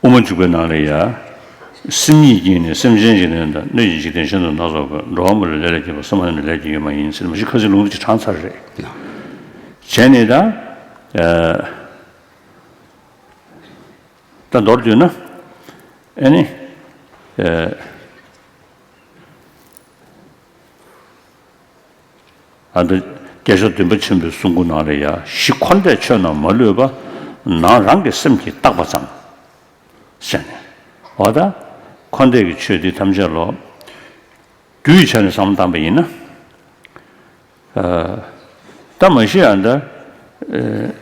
我们这边哪里呀？심리기는 심전지는 뇌지된 신도 나서고 로마를 내려지고 서만을 내리고 뭐 인생 뭐지 그저 농지 transfer을 쟤네다 다 너르잖아 아니 아들 계속 좀 붙이면 숨고 나래야 시콘대 쳐나 멀어봐 나랑 게 심기 딱 봤잖아 쟤네 어다 컨대기 취디 담절로 규이천의 상담에 있나 담으시한다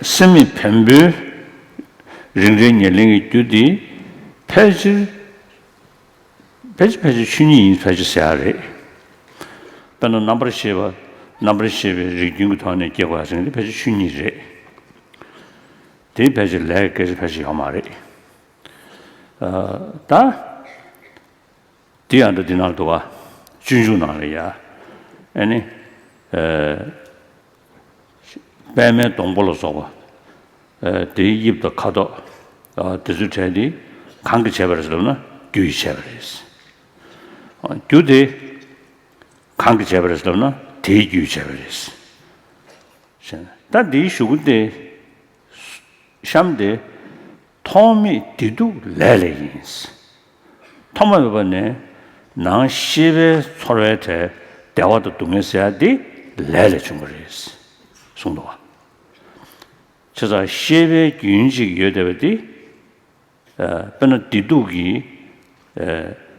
심미 편부 링링이 규디 페이지 춘이 페이지사래 반은 넘버 10 리딩 토네 개과하는데 페이지 춘이래 대 페이지 레게 페이지 하마래 다 디안도 디날도가 준준나래야 아니 배매 동bol로서 대입도 가도 디지털이 강기 제벌에서는 교육 제벌에서 교대 강기 제벌에서는 대교육 제벌에서 다디 슈군데 샴데 토미 디두 레레인스 토마에 번에 나 시베 소레테 대화도 동에서야디 레레 중거리스 송도와 저자 시베 균식 여대베디 번은 디두기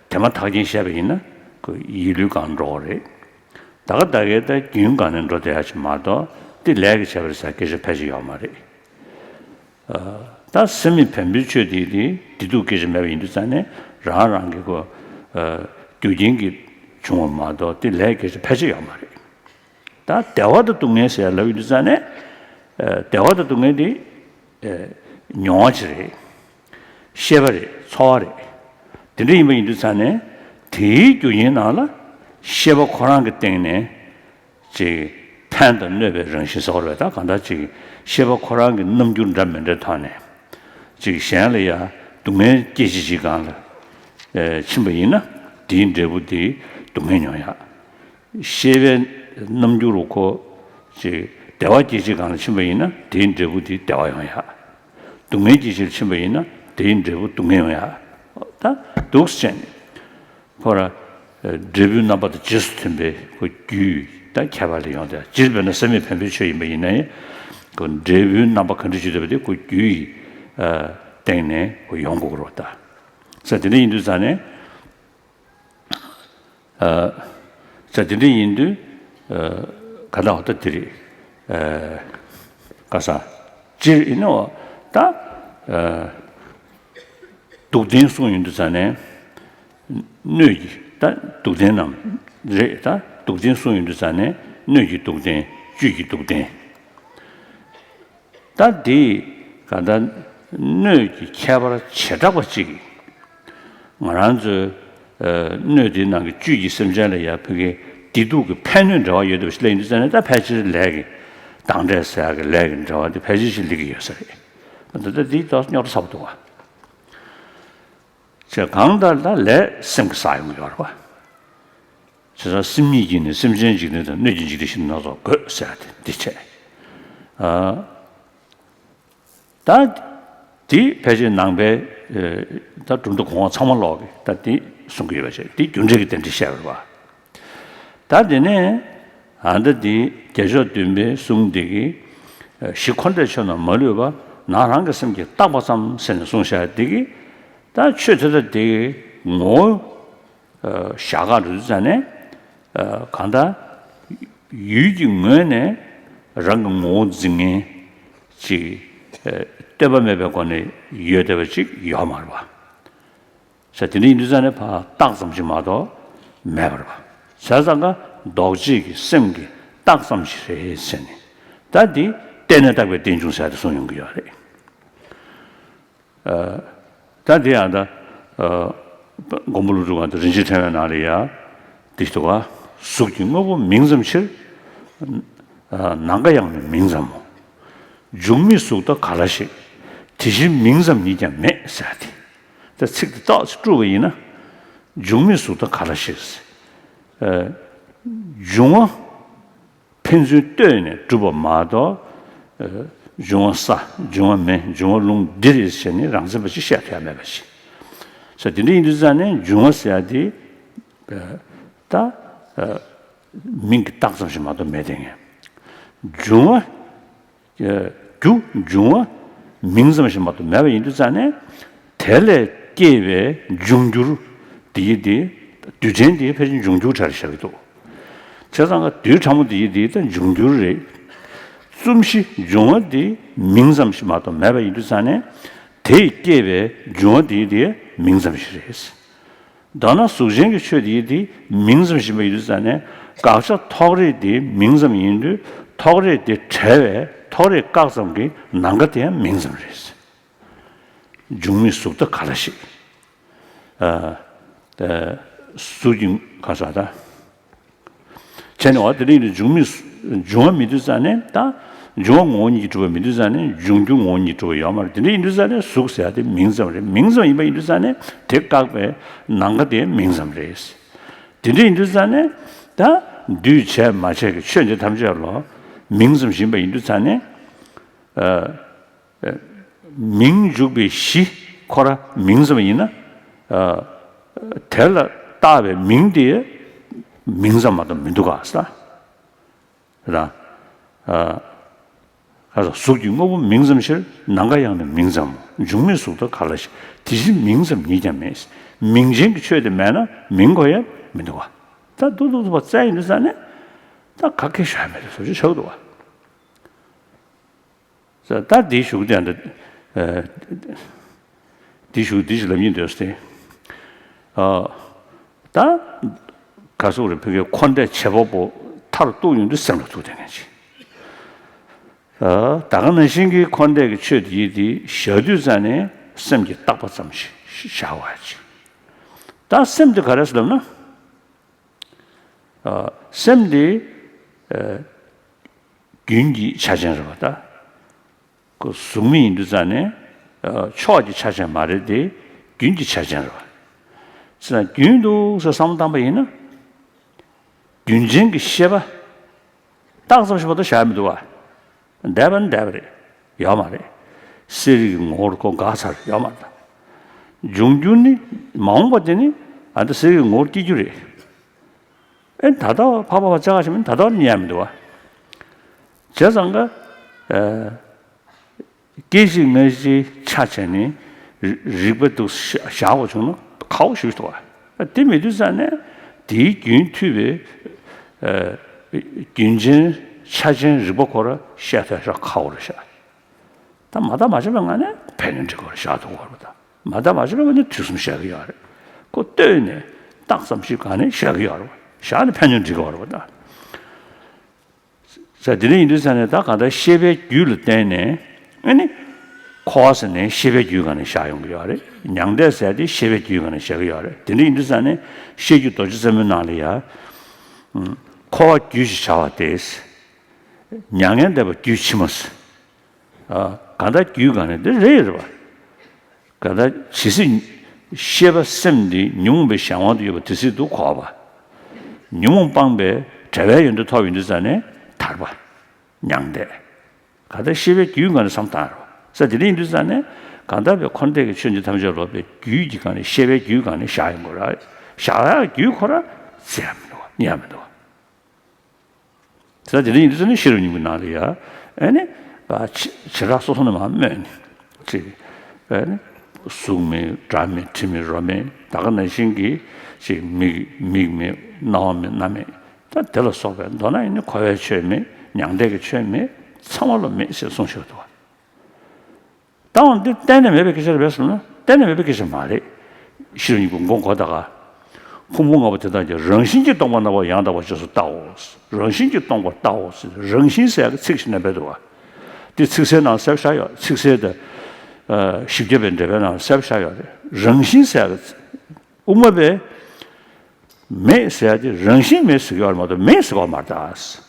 대마 타긴 시합에 있나 그 이류간 로레 다가다게다 균간은 로대하지 마도 디 레게 시합에서 계속 패지요 말이 다 스미 펜비추디디 디두게 좀 해야 인도산에 라랑게고 교진기 중원마도 디 레게서 패지요 말이 다 대화도 동네에서 알려주잖아요. 대화도 동네디 녀지리 셰버리 소아리 드리면 인도산에 대교인 나라 셰버 코란 그 때문에 지 판단 레벨 정신서로다 간다지 셰버 코란 그 넘준다면데 타네 지 샹래야 동네 계시 시간 침배이나 딘데부디 동네녀야 셰베 넘주로고 지 대화 지시간 침배이나 딘데부디 대화야 동네 지실 침배이나 딘데부 동네녀야 다 독스전 보라 데뷔 넘버도 지스템베 그규다 개발이온다 질변의 세미 편비초이 메이네 그 데뷔 넘버 컨디션들이 그규 때문에 그 영국으로 왔다. 그래서 인도산에 자들이 인도 가다 어떻들이 가서 질 이노 다 독진송 인도산에 뇌기 다 독진남 제다 독진송 인도산에 뇌기 독진 주기 독진 다디 가다 뇌기 개발 최다고 지기 말한저 뇌디나 그 주기 심전에야 그게 디두 그 팬은저 여도 슬레인드잖아요. 다 패지를 내게 당대사가 내게 저한테 패지실 리기였어요. 근데 디도 녀도 sab도 와. 저 강달다 레 생사용 여러분. 저 심리기는 심전지는 뇌진지도 신나서 그 사트 디체. 다디 패지 낭배 다 좀더 공원 참말로 다디 송기여서 디 준적이 된지 시작을 봐. 다디네 안다디 계속 준비 송되기 시콘데셔는 멀어봐 나랑 것은 게 따바삼 선 송샤 되기 다 최저도 되기 뭐 샤가를 전에 간다 유징은에 랑 모징에 지 때범에베고네 여대버직 요말봐 자들이 인도산에 봐 땅섬지마도 매버봐 자자가 도지기 sem기 땅섬시에 했으니 다디 때내다고 된중사도 소용이야 다디야다 고물루가 진실체는 아니야 디스토가 숙진 거 민점실 나가양 민점 중미 속도 갈라시 지신 민점 니자 매 사디 자 측도 더 주의나 중미 속도 갈라시 중어 편주 때네 주보 마도 중어사 중어매 중어롱 디리스니 랑스버시 시작하면서 자 디리인들자네 중어사디 다 민기 딱선시마도 매댕해 중어 주 중어 민점시마도 매베 인들자네 텔레 깨베 중주루 디디 두젠디 패진 중주 잘시하기도 제가가 뒤 잘못 디디던 중주를 숨시 중어디 민점시마도 매베 인들자네 대깨베 중어디디 민점시레스 다나 수쟁이 쳐디디 민점시마 인들자네 가서 토리디 민점인들 토리디 제외 토리 깍성기 난것에 민점시레스 중미 속도 가라시 수진 가사다. 전에 어디를 중어 믿으자네 다 중원이 주 믿으자네 중중원이 주 야말들이 인도자네 속세야데 민점 이바 인도자네 대각에 난가데 민점레스. 딘데 인도자네 다 뒤체 마체게 현재 담지하러 민점 신바 인도자네 민주비시 코라 민점이나 텔라 따베 민디에 민점마다 민두가 왔다. 그다 그래서 수중고 민점실 난가양의 민점 중미수도 갈라시 디신 민점 니자메스 민진 최대 매나 민고에 민두가 다 도도도 뭐 짜이는 자네 다 각게 샤메를 소지 저도 와. 자, 다 디슈한테 디슈를 민도스테 다 가서 우리 벽에 콘데 제보보 타로 또 용도 생각도 되는지 다가는 신기 콘데 최디디 셔두잔에 샘기 딱 받삼시 샤워하지 다 샘도 가르스름나 샘디 균기 차전을 받다 그 수미인도잔에 초아지 차전 말이디 균기 차전을 받다 자 균도서 상담바이나 균쟁기 시바 땅섬시보다 샤미도 와 대반대버리 야마리 시리 모르고 가살 야마다 중준이 마음버더니 안도 시리 모르 끼주리 엔 다다 바바바 자가시면 다다 니야미도 와 저상가 계시는지 차체니 리버도 샤워 주는 가오시도 와 데미두산에 디균투베 균진 차진 리버코라 샤타샤 카오르샤 다 마다 맞으면 안에 배는 저거 샤도 거보다 마다 맞으면 그냥 주숨 샤기야 그 때네 딱섬식 안에 샤기야 샤는 편년 저거 거보다 자 드린 인도산에다 가다 셰베 귤 때네 아니 코아스네 셰베 귤간에 샤용이야 냥대세디 셰베 귤간에 샤기야 드린 인도산에 셰규 도지서면 나리야 코아 귤시 샤와데스 냥엔데버 듀치모스 가다 규간에 레르바 가다 지시 셰바 셈디 뇽베 샹와도 요 드시도 과바 뇽 방베 제외연도 타윈드산에 달바 냥데 가다 셰베 규간에 삼다로 사들이 인도산에 가다베 콘데게 춘지 탐저로베 규지간에 셰베 규간에 샤잉고라 샤야 규코라 셈노 니아메도 사실은 이들은 싫으니까 나리야. 아니, 바 지라소는 마음에 지. 아니, 수미, 잠미, 팀이 로메, 다가는 신기, 지 미미 나오면 남에 다 들어서가 너나 있는 과외 취미, 냥대게 취미, 참말로 메시 손셔도. 다운데 때는 왜 그렇게 했으나? 때는 왜 그렇게 말해? 싫으니까 공부하다가 공부가부터 이제 정신지 동반하고 양다고 해서 따오스. 정신지 동반 따오스. 정신세가 측신에 배도와. 이 측세나 섭샤요. 측세의 십계변대변나 섭샤요. 정신세가 ummabe me sayadi rangxin me sigyar mado me sigo mardas.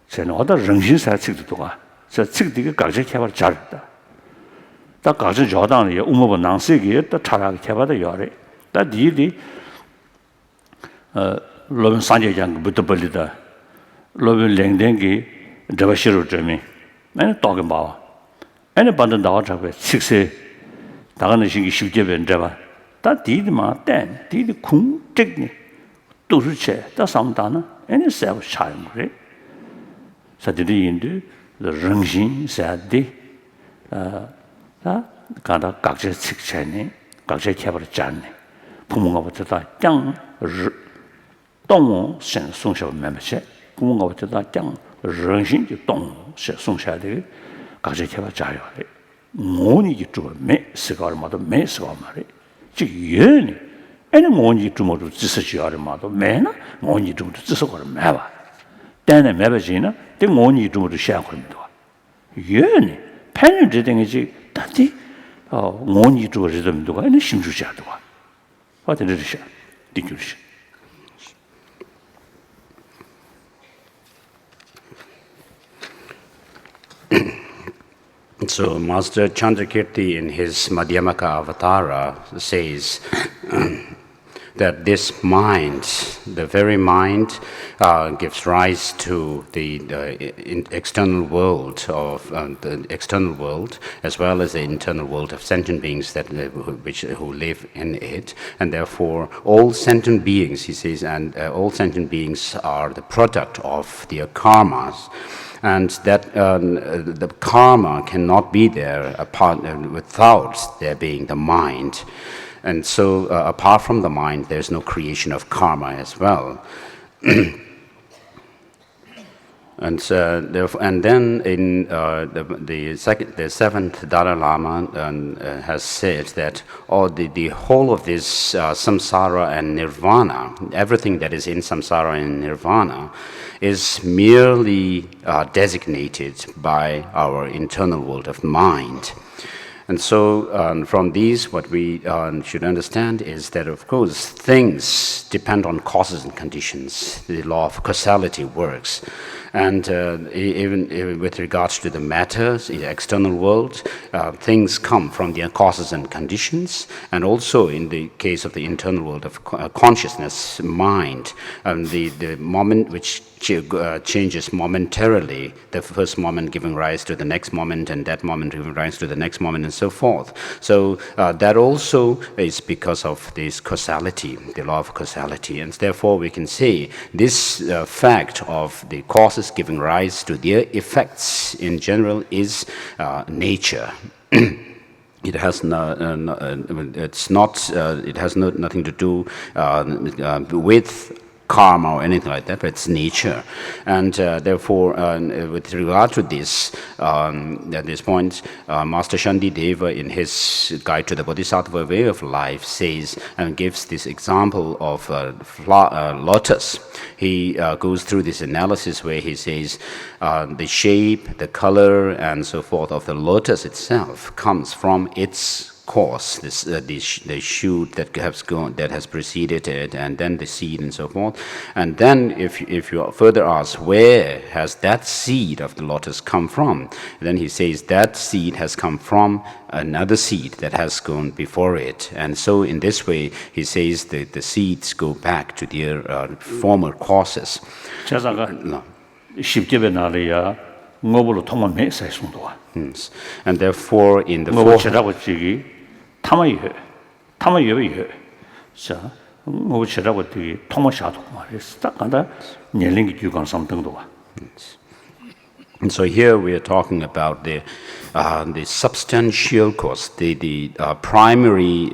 Sen oda rangxin sa tsigdu toga. 저 측디가 각자 개발 잘했다. 다 각자 저당에 우모부 낭세기에 또 차라게 개발도 요래. 다 니디 로빈 산제장부터 벌리다. 로빈 랭댕기 저바시로 점이. 맨 떡에 봐. 애는 반전 나와 잡고 식세 나가는 신기 쉽게 변자봐. 다 디디마 땐 디디 궁적니 도수체 다 상다나 애는 세고 차는 거래. 사들이 인도 릉신 사디 가다 각자 측체네 각자 개발 짠네 부모가 버터다 짱动生送小妹妹些부모가 버터다 짱 릉신就动是送下的각자 개발 자요 래 모니 좀 매스가 마도 매스가 말이 즉 예니 애는 모니 좀 모두 지스지 얼마도 매나 모니 좀 지스가 매봐 때는 매버지나 때 모니 좀 모두 시작합니다 예니 팬을 되든지 다디 모니 좀 리듬도가 애는 심주자도가 어디를 시 디주시 So Master Chandrakirti in his Madhyamaka Avatara says that this mind, the very mind, gives rise to the external world of the external world, as well as the internal world of sentient beings who live in it, and therefore all sentient beings, he says, and all sentient beings are the product of their karmas. And that the karma cannot be there without there being the mind. And so apart from the mind, there's no creation of karma as well. And then in the seventh Dalai Lama has said that the whole of this samsara and nirvana, everything that is in samsara and nirvana, is merely designated by our internal world of mind. And so from these, what we should understand is that, of course, things depend on causes and conditions. The law of causality works. And even with regards to the matters in the external world, things come from their causes and conditions. And also in the case of the internal world of consciousness, mind, the moment which changes momentarily, the first moment giving rise to the next moment, and that moment giving rise to the next moment, and so forth. So that also is because of this causality, the law of causality. And therefore we can say this fact of the causes giving rise to their effects in general is nature. It has nothing to do with karma or anything like that, but it's nature. And therefore, with regard to this, at this point, Master Shantideva in his Guide to the Bodhisattva Way of Life says and gives this example of lotus. He goes through this analysis where he says the shape, the color, and so forth of the lotus itself comes from its course, the shoot that has preceded it, and then the seed and so forth. And then if you further ask where has that seed of the lotus come from, then he says that seed has come from another seed that has gone before it. And so in this way he says that the seeds go back to their former causes. And therefore in the And so here we are talking about the substantial cause, the primary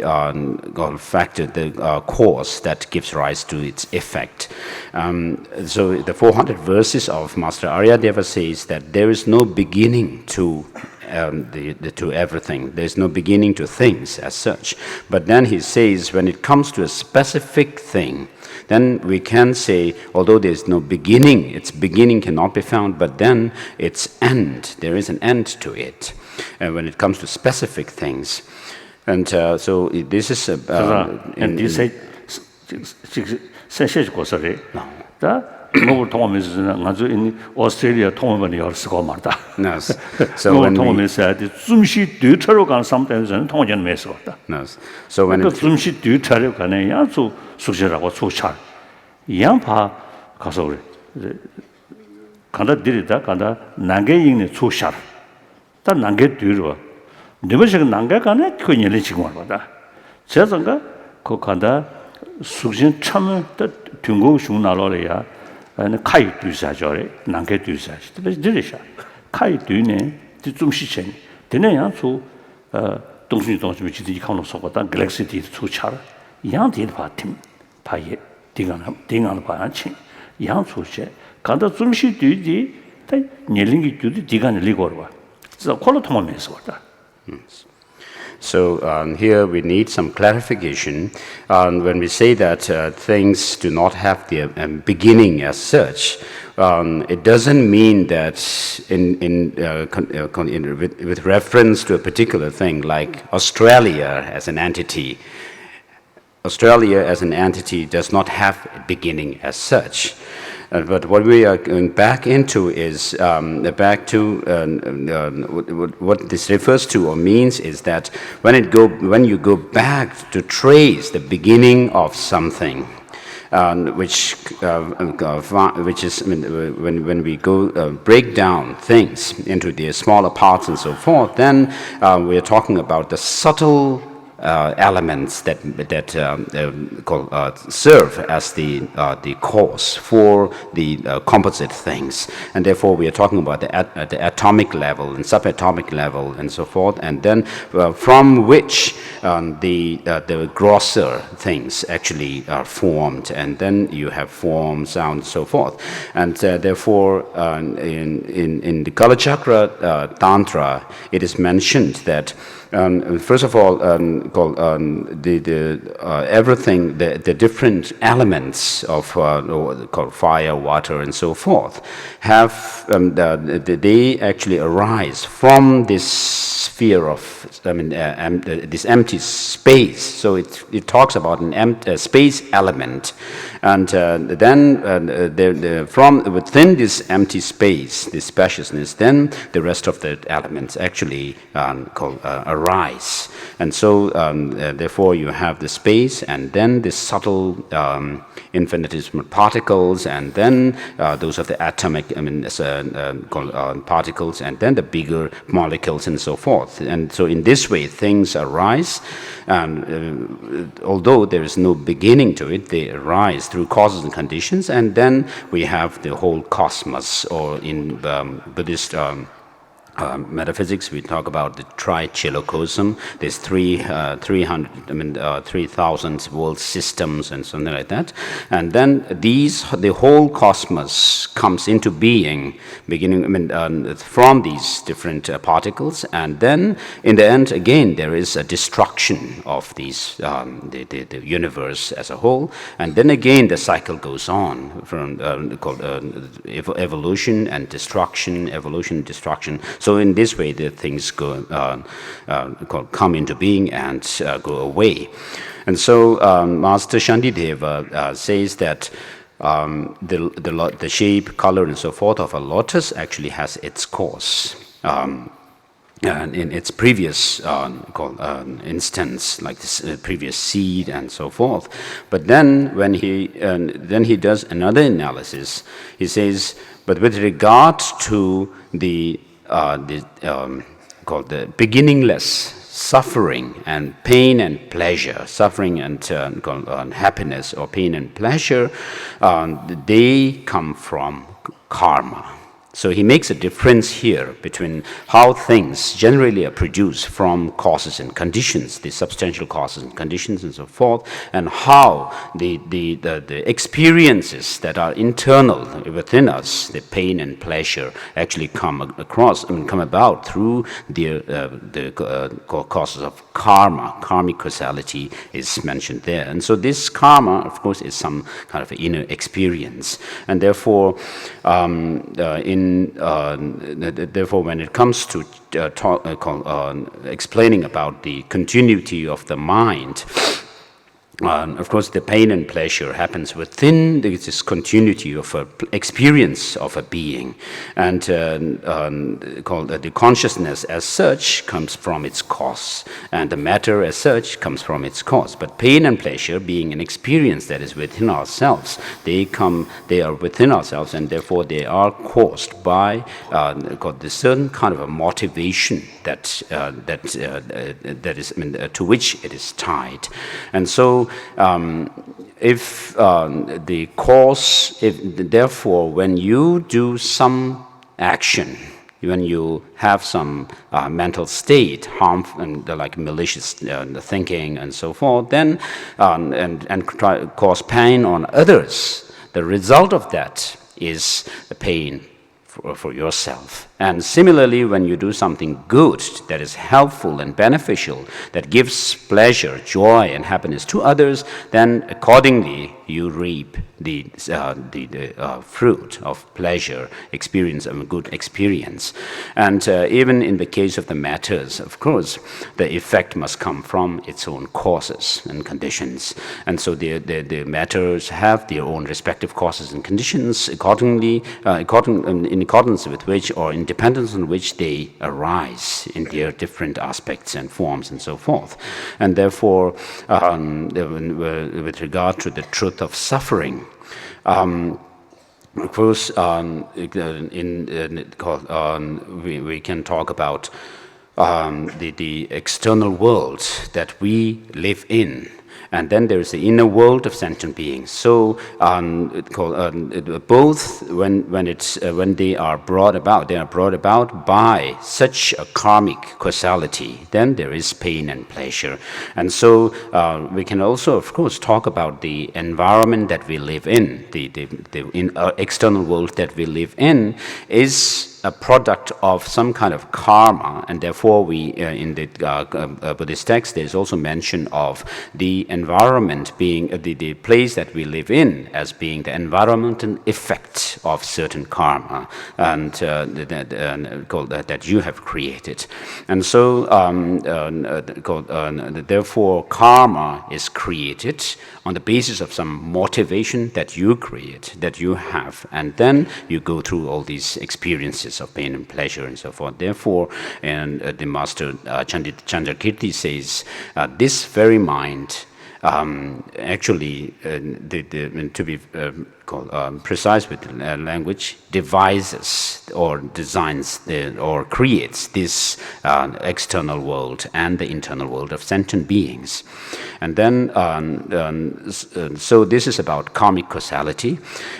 factor, the cause that gives rise to its effect. So the 400 verses of Master Aryadeva says that there is no beginning to to everything. There's no beginning to things as such. But then he says when it comes to a specific thing, then we can say, although there's no beginning, its beginning cannot be found, but then its end, there is an end to it. And when it comes to specific things. And so this is... and you say, 뭐 통하면서 아주 in Australia 통하면 열스 거 말다. No. So when we, 통하면서 좀시 뒤처로 간 sometimes 통하는 메서 왔다. no. So when 그 it, 좀시 뒤처로 가네 야주 숙제라고 소차. 양파 가서 그래. 간다 들이다 간다 난게 있는 소차. 다 난게 뒤로. 너무식 난게 가네 그 일이 지금 왔다. 제가 그 간다 숙진 참을 때 중국 중나라래야 아니 카이 뒤사죠래 난게 뒤사지 들으셔 카이 뒤네 좀 시chen 되네 양수 동순이 동순이 지디 카노 속었다 갤럭시티 수차 양디 파팀 파예 딩안 파안치 양수체 간다 좀시 뒤디 다 녀링기 뒤디 디간 리고르와 그래서 콜로 통하면서 왔다. So here we need some clarification when we say that things do not have the beginning as such. It doesn't mean that with reference to a particular thing like Australia as an entity. Australia as an entity does not have a beginning as such. But what we are going back into is back to what this refers to or means is that when you go back to trace the beginning of something, which is when we go break down things into their smaller parts and so forth, then we are talking about the subtle elements that serve as the cause for the composite things, and therefore we are talking about the atomic level and subatomic level and so forth, and then from which the grosser things actually are formed, and then you have form, sound, and so forth, and therefore in the Kala Chakra Tantra, it is mentioned that. First of all, everything, the different elements of called fire, water, and so forth, have they actually arise from this sphere of this empty space. So it talks about an space element, and then from within this empty space, this spaciousness, then the rest of the elements actually arise, and so therefore you have the space, and then the subtle infinitesimal particles, and then those of the atomic particles, and then the bigger molecules, and so forth. And so in this way things arise, and although there is no beginning to it, they arise through causes and conditions, and then we have the whole cosmos, or in Buddhist metaphysics, we talk about the trichilocosm. There's 3,000 world systems and something like that. And then the whole cosmos comes into being, beginning from these different particles. And then, in the end, again, there is a destruction of these the universe as a whole. And then again, the cycle goes on from called evolution and destruction, evolution, destruction. So in this way, the things go come into being and go away. And so Master Shantideva says that the shape, color, and so forth of a lotus actually has its cause. And in its previous instance, like this previous seed and so forth. But then when he does another analysis, he says, but with regard to the beginningless suffering and pain and pleasure, suffering and happiness or pain and pleasure, they come from karma. So he makes a difference here between how things generally are produced from causes and conditions, the substantial causes and conditions and so forth, and how the experiences that are internal within us, the pain and pleasure, actually come about through the causes of karma. Karmic causality is mentioned there. And so this karma, of course, is some kind of inner experience. And therefore, therefore, when it comes to explaining about the continuity of the mind, Of course, the pain and pleasure happens within this continuity of experience of a being, and called the consciousness as such comes from its cause, and the matter as such comes from its cause. But pain and pleasure, being an experience that is within ourselves, they are within ourselves, and therefore they are caused by called the certain kind of a motivation that is, to which it is tied, and so. Therefore, when you do some action, when you have some mental state, harmful and like malicious thinking and so forth, then and cause pain on others, the result of that is the pain for yourself. And similarly, when you do something good that is helpful and beneficial, that gives pleasure, joy, and happiness to others, then accordingly you reap the fruit of pleasure, experience, of a good experience. And even in the case of the matters, of course, the effect must come from its own causes and conditions. And so the matters have their own respective causes and conditions accordingly, in accordance with which, or in dependence on which they arise in their different aspects and forms and so forth. And therefore, with regard to the truth of suffering, of course, we can talk about the external world that we live in. And then there is the inner world of sentient beings. So both when they are brought about by such a karmic causality. Then there is pain and pleasure. And so we can also, of course, talk about the environment that we live in. The external world that we live in is a product of some kind of karma, and therefore we, in the Buddhist text, there is also mention of the environment being, the place that we live in as being the environmental effect of certain karma, and that you have created. And so, therefore, karma is created on the basis of some motivation that you create, that you have, and then you go through all these experiences of pain and pleasure and so forth. Therefore, and the master Chandrakirti says, this very mind, actually, to be precise with language, devises or designs or creates this external world and the internal world of sentient beings. And then, so this is about karmic causality,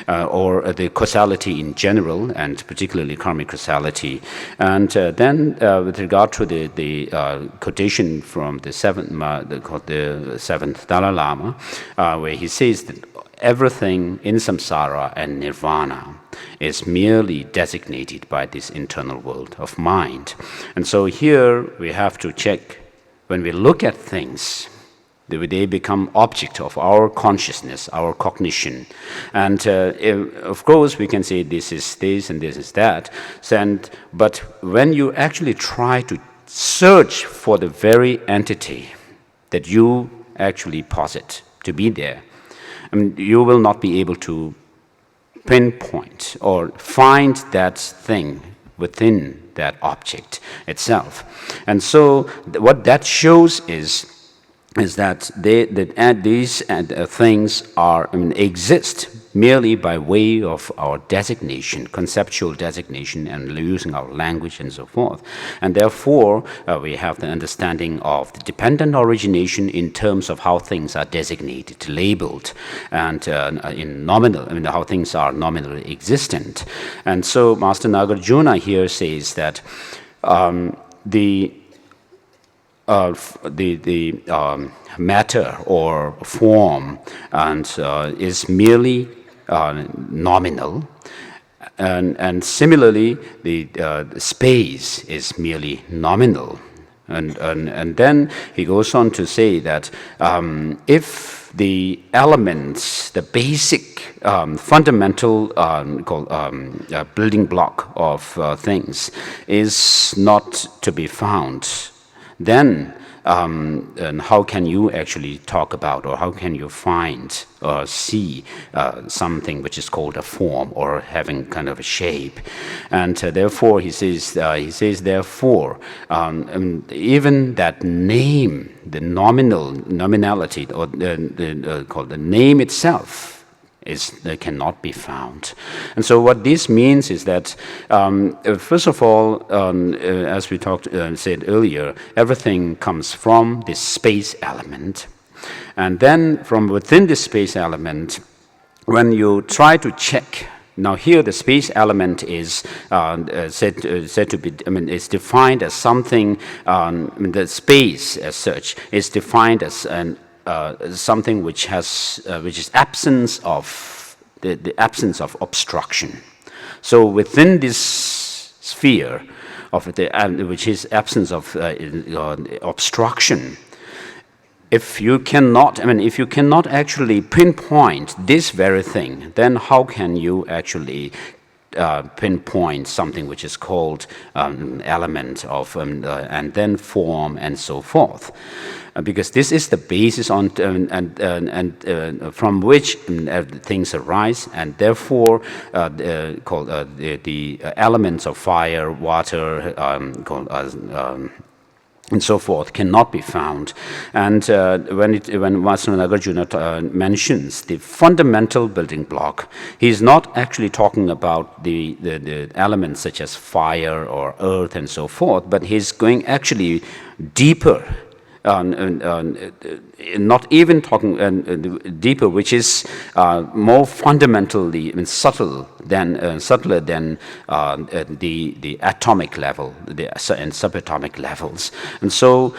or the causality in general, and particularly karmic causality. And then, with regard to the quotation from the seventh Dalai Lama, where he says that everything in samsara and nirvana is merely designated by this internal world of mind. And so here we have to check, when we look at things, they become object of our consciousness, our cognition. And of course, we can say this is this and this is that. But when you actually try to search for the very entity that you actually posit to be there, you will not be able to pinpoint or find that thing within that object itself. And so what that shows is that these things exist merely by way of our designation, conceptual designation, and using our language and so forth. And therefore, we have the understanding of the dependent origination in terms of how things are designated, labeled, and in nominal, how things are nominally existent. And so Master Nagarjuna here says that the matter or form is merely nominal, and similarly the space is merely nominal, and then he goes on to say that if the elements, the basic fundamental building block of things is not to be found, then and how can you actually talk about, or how can you find or see something which is called a form or having kind of a shape? And therefore, he says, therefore, even that name, the nominality, or called the name itself, cannot be found. And so what this means is that, first of all, as we said earlier, everything comes from this space element. And then from within this space element, when you try to check, now here the space element is said to be, is defined as something, the space as such is defined as something which is absence of the absence of obstruction. So within this sphere of which is absence of obstruction, if you cannot actually pinpoint this very thing, then how can you actually pinpoint something which is called element of and then form and so forth? Because this is the basis on from which things arise, and therefore called the elements of fire, water, and so forth cannot be found. And when Vaishnava Nagarjuna mentions the fundamental building block, he's not actually talking about the elements such as fire or earth and so forth, but he's going actually deeper. Not even talking deeper, which is more fundamentally subtler than the atomic level, and subatomic levels. And so,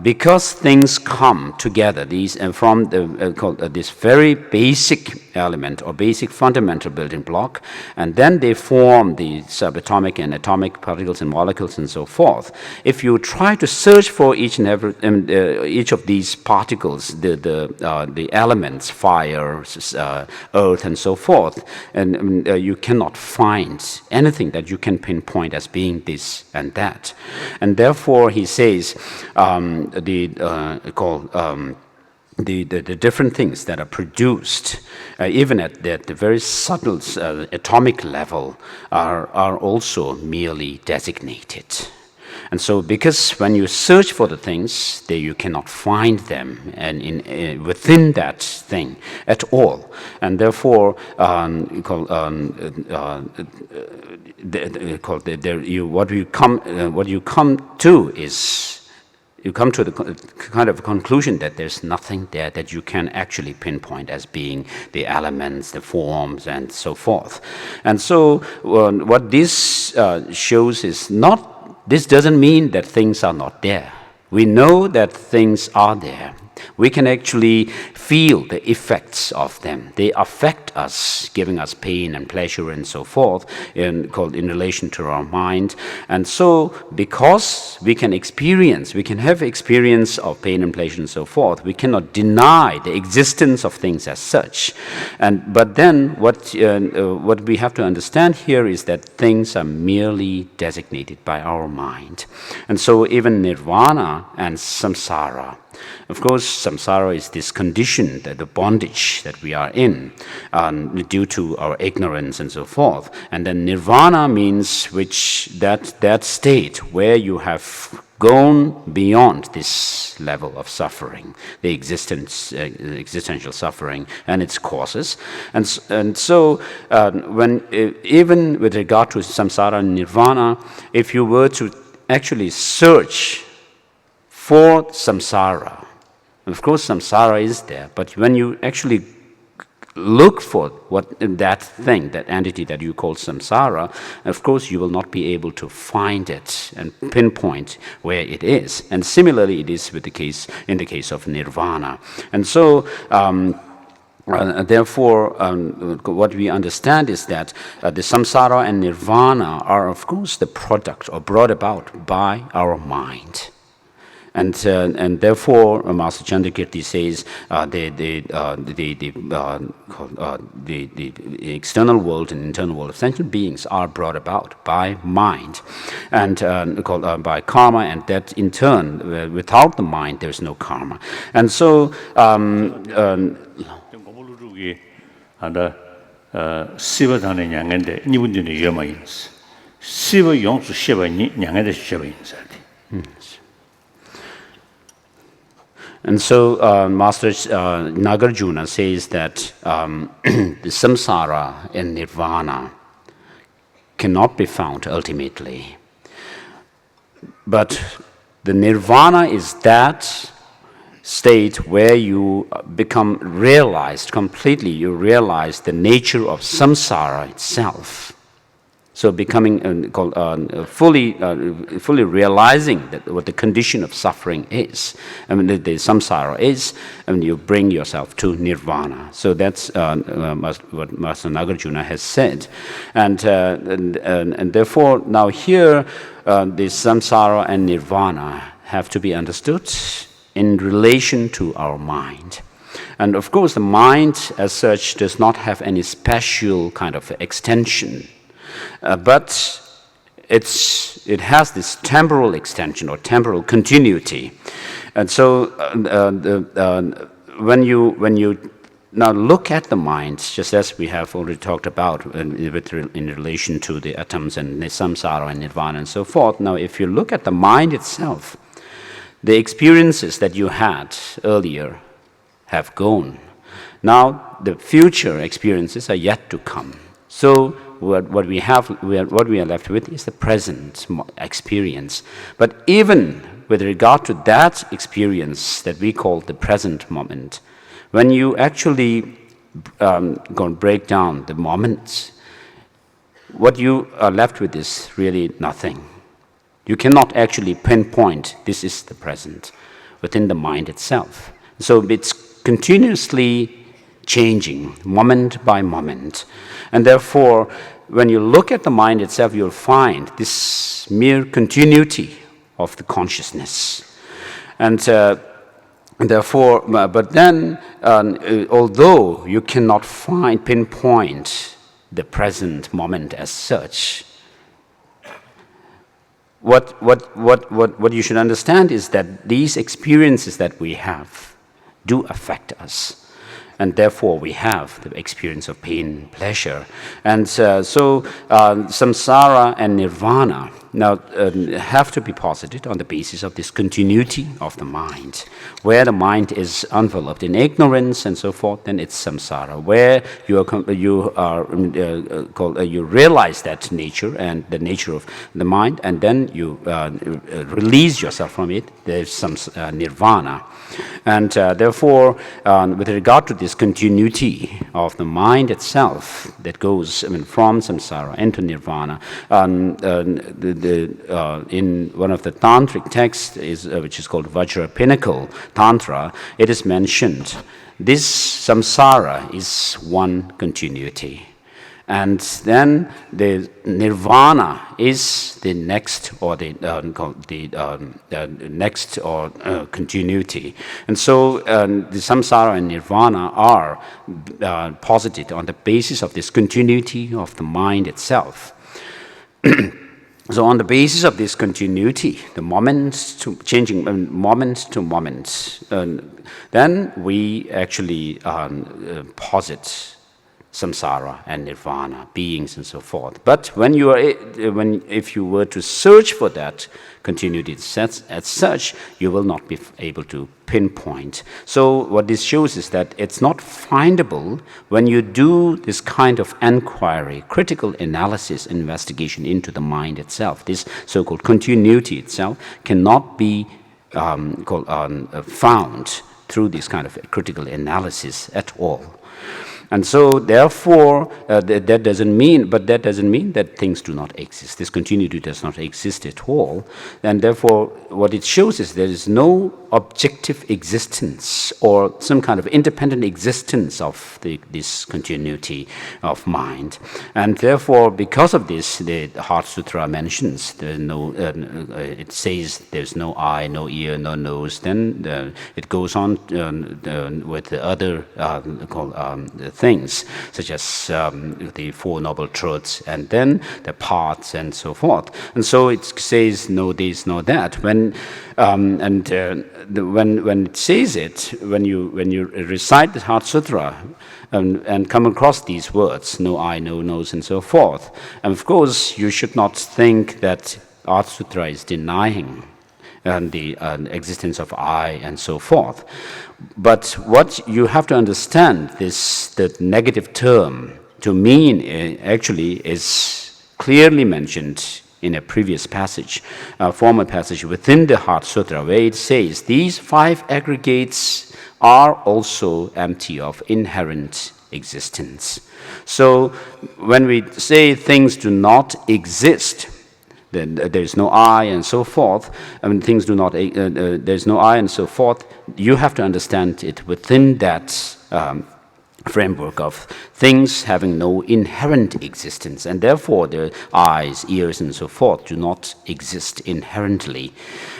because things come together, these from this very basic element or basic fundamental building block, and then they form the subatomic and atomic particles and molecules and so forth. If you try to search for each and every each of these particles, the elements, fire, earth, and so forth, and you cannot find anything that you can pinpoint as being this and that. And therefore, he says the different things that are produced, even at the very subtle atomic level, are also merely designated. And so, because when you search for the things, you cannot find them and within that thing at all. And therefore, what you come to is, you come to the kind of conclusion that there's nothing there that you can actually pinpoint as being the elements, the forms, and so forth. And so, what this shows is not. This doesn't mean that things are not there. We know that things are there. We can actually feel the effects of them. They affect us, giving us pain and pleasure and so forth, in relation to our mind. And so, because we can have experience of pain and pleasure and so forth, we cannot deny the existence of things as such. But then, what we have to understand here is that things are merely designated by our mind. And so, even nirvana and samsara. Of course, samsara is this condition, the bondage that we are in due to our ignorance and so forth. And then nirvana means that state where you have gone beyond this level of suffering, the existential suffering and its causes. And so, even with regard to samsara and nirvana, if you were to actually search for samsara, of course samsara is there, but when you actually look for that thing, that entity that you call samsara, of course you will not be able to find it and pinpoint where it is. And similarly it is in the case of nirvana. And so therefore, what we understand is that the samsara and nirvana are, of course, the product or brought about by our mind. And therefore, Master Chandrakirti says the external world and internal world of sentient beings are brought about by mind and by karma, and that in turn, without the mind, there is no karma. And so, 시버단의 양인데 이분들이 여마인스 시버 용수 시버니 양인데 시버인스. And so, Master Nagarjuna says that the samsara and nirvana cannot be found ultimately. But the nirvana is that state where you become realized completely, you realize the nature of samsara itself. So becoming fully realizing that what the condition of suffering is, I mean the samsara is, and you bring yourself to nirvana. So that's what Master Nagarjuna has said, and therefore now here the samsara and nirvana have to be understood in relation to our mind. And of course the mind as such does not have any special kind of extension. But it has this temporal extension or temporal continuity, and so when you now look at the mind, just as we have already talked about in relation to the atoms and the samsara and nirvana and so forth. Now, if you look at the mind itself, the experiences that you had earlier have gone. Now, the future experiences are yet to come. So what we are left with is the present experience. But even with regard to that experience that we call the present moment, when you actually break down the moments, what you are left with is really nothing. You cannot actually pinpoint this is the present within the mind itself. So it's continuously changing moment by moment. And therefore, when you look at the mind itself, you'll find this mere continuity of the consciousness. And therefore, but then, although you cannot pinpoint the present moment as such, what you should understand is that these experiences that we have do affect us. And therefore, we have the experience of pain, pleasure. And so samsara and nirvana now have to be posited on the basis of this continuity of the mind. Where the mind is enveloped in ignorance and so forth, then it's samsara. Where you realize that nature and the nature of the mind, and then you release yourself from it, there's some nirvana. And therefore, with regard to this continuity of the mind itself that goes from samsara into nirvana, in one of the tantric texts, which is called Vajra Pinnacle Tantra, it is mentioned this samsara is one continuity. And then the nirvana is the next or next or continuity. And so the samsara and nirvana are posited on the basis of this continuity of the mind itself. So on the basis of this continuity, the changing moment to moment, then we actually posit samsara and nirvana, beings and so forth. But if you were to search for that continuity as such, you will not be able to pinpoint. So what this shows is that it's not findable when you do this kind of enquiry, critical analysis, investigation into the mind itself. This so-called continuity itself cannot be found through this kind of critical analysis at all. And so, therefore, that doesn't mean that things do not exist. This continuity does not exist at all. And therefore, what it shows is there is no objective existence or some kind of independent existence of this continuity of mind. And therefore, because of this, the Heart Sutra mentions it says there's no eye, no ear, no nose. Then it goes on with the other things, such as the Four Noble Truths, and then the paths and so forth. And so it says no this, no that. When it says it, when you recite the Heart Sutra and come across these words, no eye, no nose, and so forth, and of course you should not think that Heart Sutra is denying the existence of I and so forth. But what you have to understand, the negative term to mean actually is clearly mentioned in a previous passage, a former passage within the Heart Sutra, where it says these 5 aggregates are also empty of inherent existence. So when we say things do not exist, then there's no I and so forth. I mean, things do not. There's no I and so forth. You have to understand it within that framework of things having no inherent existence, and therefore the eyes, ears, and so forth do not exist inherently.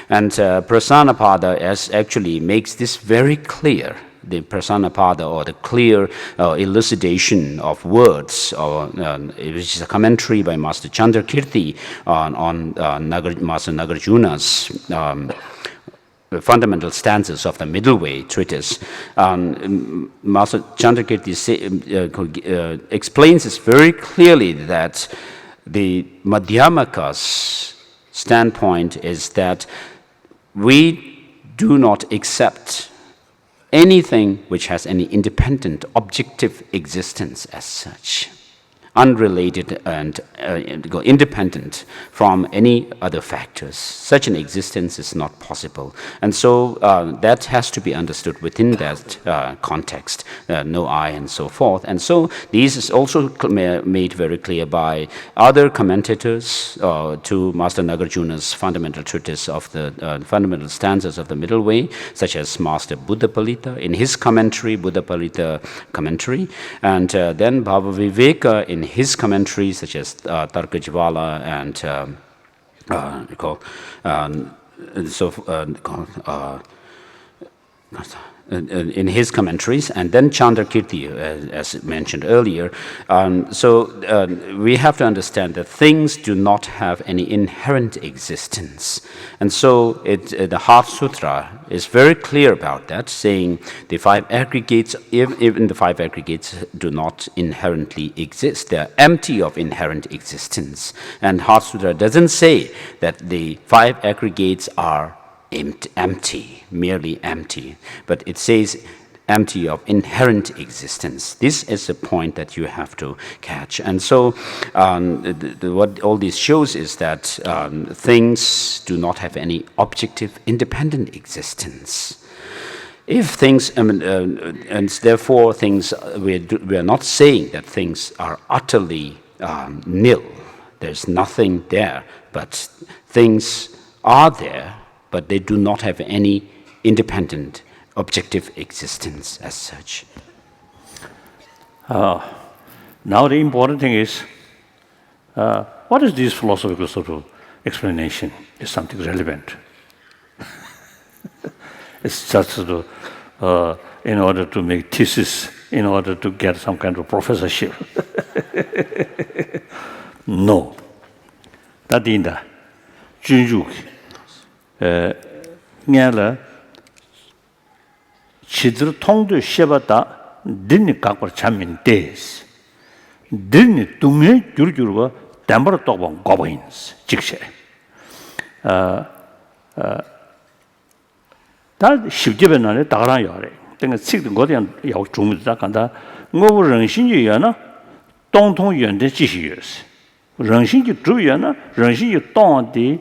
And Prasanapada actually makes this very clear. The Prasanapada, or the clear elucidation of words, which is a commentary by Master Chandrakirti on Master Nagarjuna's fundamental stanzas of the Middle Way treatise. Master Chandrakirti explains this very clearly, that the Madhyamaka's standpoint is that we do not accept anything which has any independent, objective existence as such, unrelated and independent from any other factors. Such an existence is not possible. And so that has to be understood within that context, no I and so forth. And so this is also made very clear by other commentators to Master Nagarjuna's fundamental treatise of the fundamental stanzas of the Middle Way, such as Master Buddhapalita in his commentary, Buddhapalita commentary, and then Bhava Viveka in his commentaries, such as Tarkajvala in his commentaries, and then Chandrakirti, as mentioned earlier. So we have to understand that things do not have any inherent existence. And so the Heart Sutra is very clear about that, saying the 5 aggregates, even the 5 aggregates do not inherently exist. They are empty of inherent existence. And Heart Sutra doesn't say that the 5 aggregates are empty, merely empty, but it says empty of inherent existence. This is a point that you have to catch. And so what all this shows is that things do not have any objective, independent existence. If things, and therefore things, we are not saying that things are utterly nil. There's nothing there, but things are there, but they do not have any independent, objective existence as such. Now the important thing is, what is this philosophical sort of explanation? Is something relevant? It's just sort of, in order to make thesis, in order to get some kind of professorship. No. That in the Junjuk. Nghe là chidru tongdu shebata dinni kakbar chamin des. Dinni dumye gyurgyurwa dambar tokban gobayins jikshe. 다 십집에 나네 다가랑 요래. 내가 책도 거대한 요 중문다 간다.我人心就原呢当通原的继续是。人心就主原呢人心就当的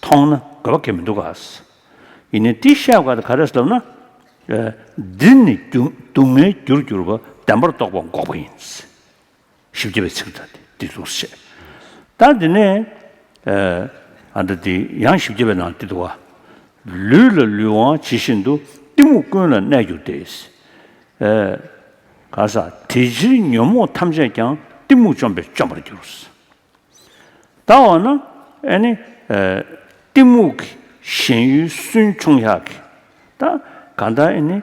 通呢 그렇게 mendugas. 이내 디샤가 가르스도나 dinni dumye gyurgyurwa dambar tokban gobayins. 십집에 책다 디두세. 다드네 안데디 양 십집에 나한테도와 lula luwa chishindu timu kunla nayu des. Kasa tiji nyomo tamja kyang timu chombe chombar gyurus. Tawana ani timu ki shenyu sun chungya ki ta kanda ani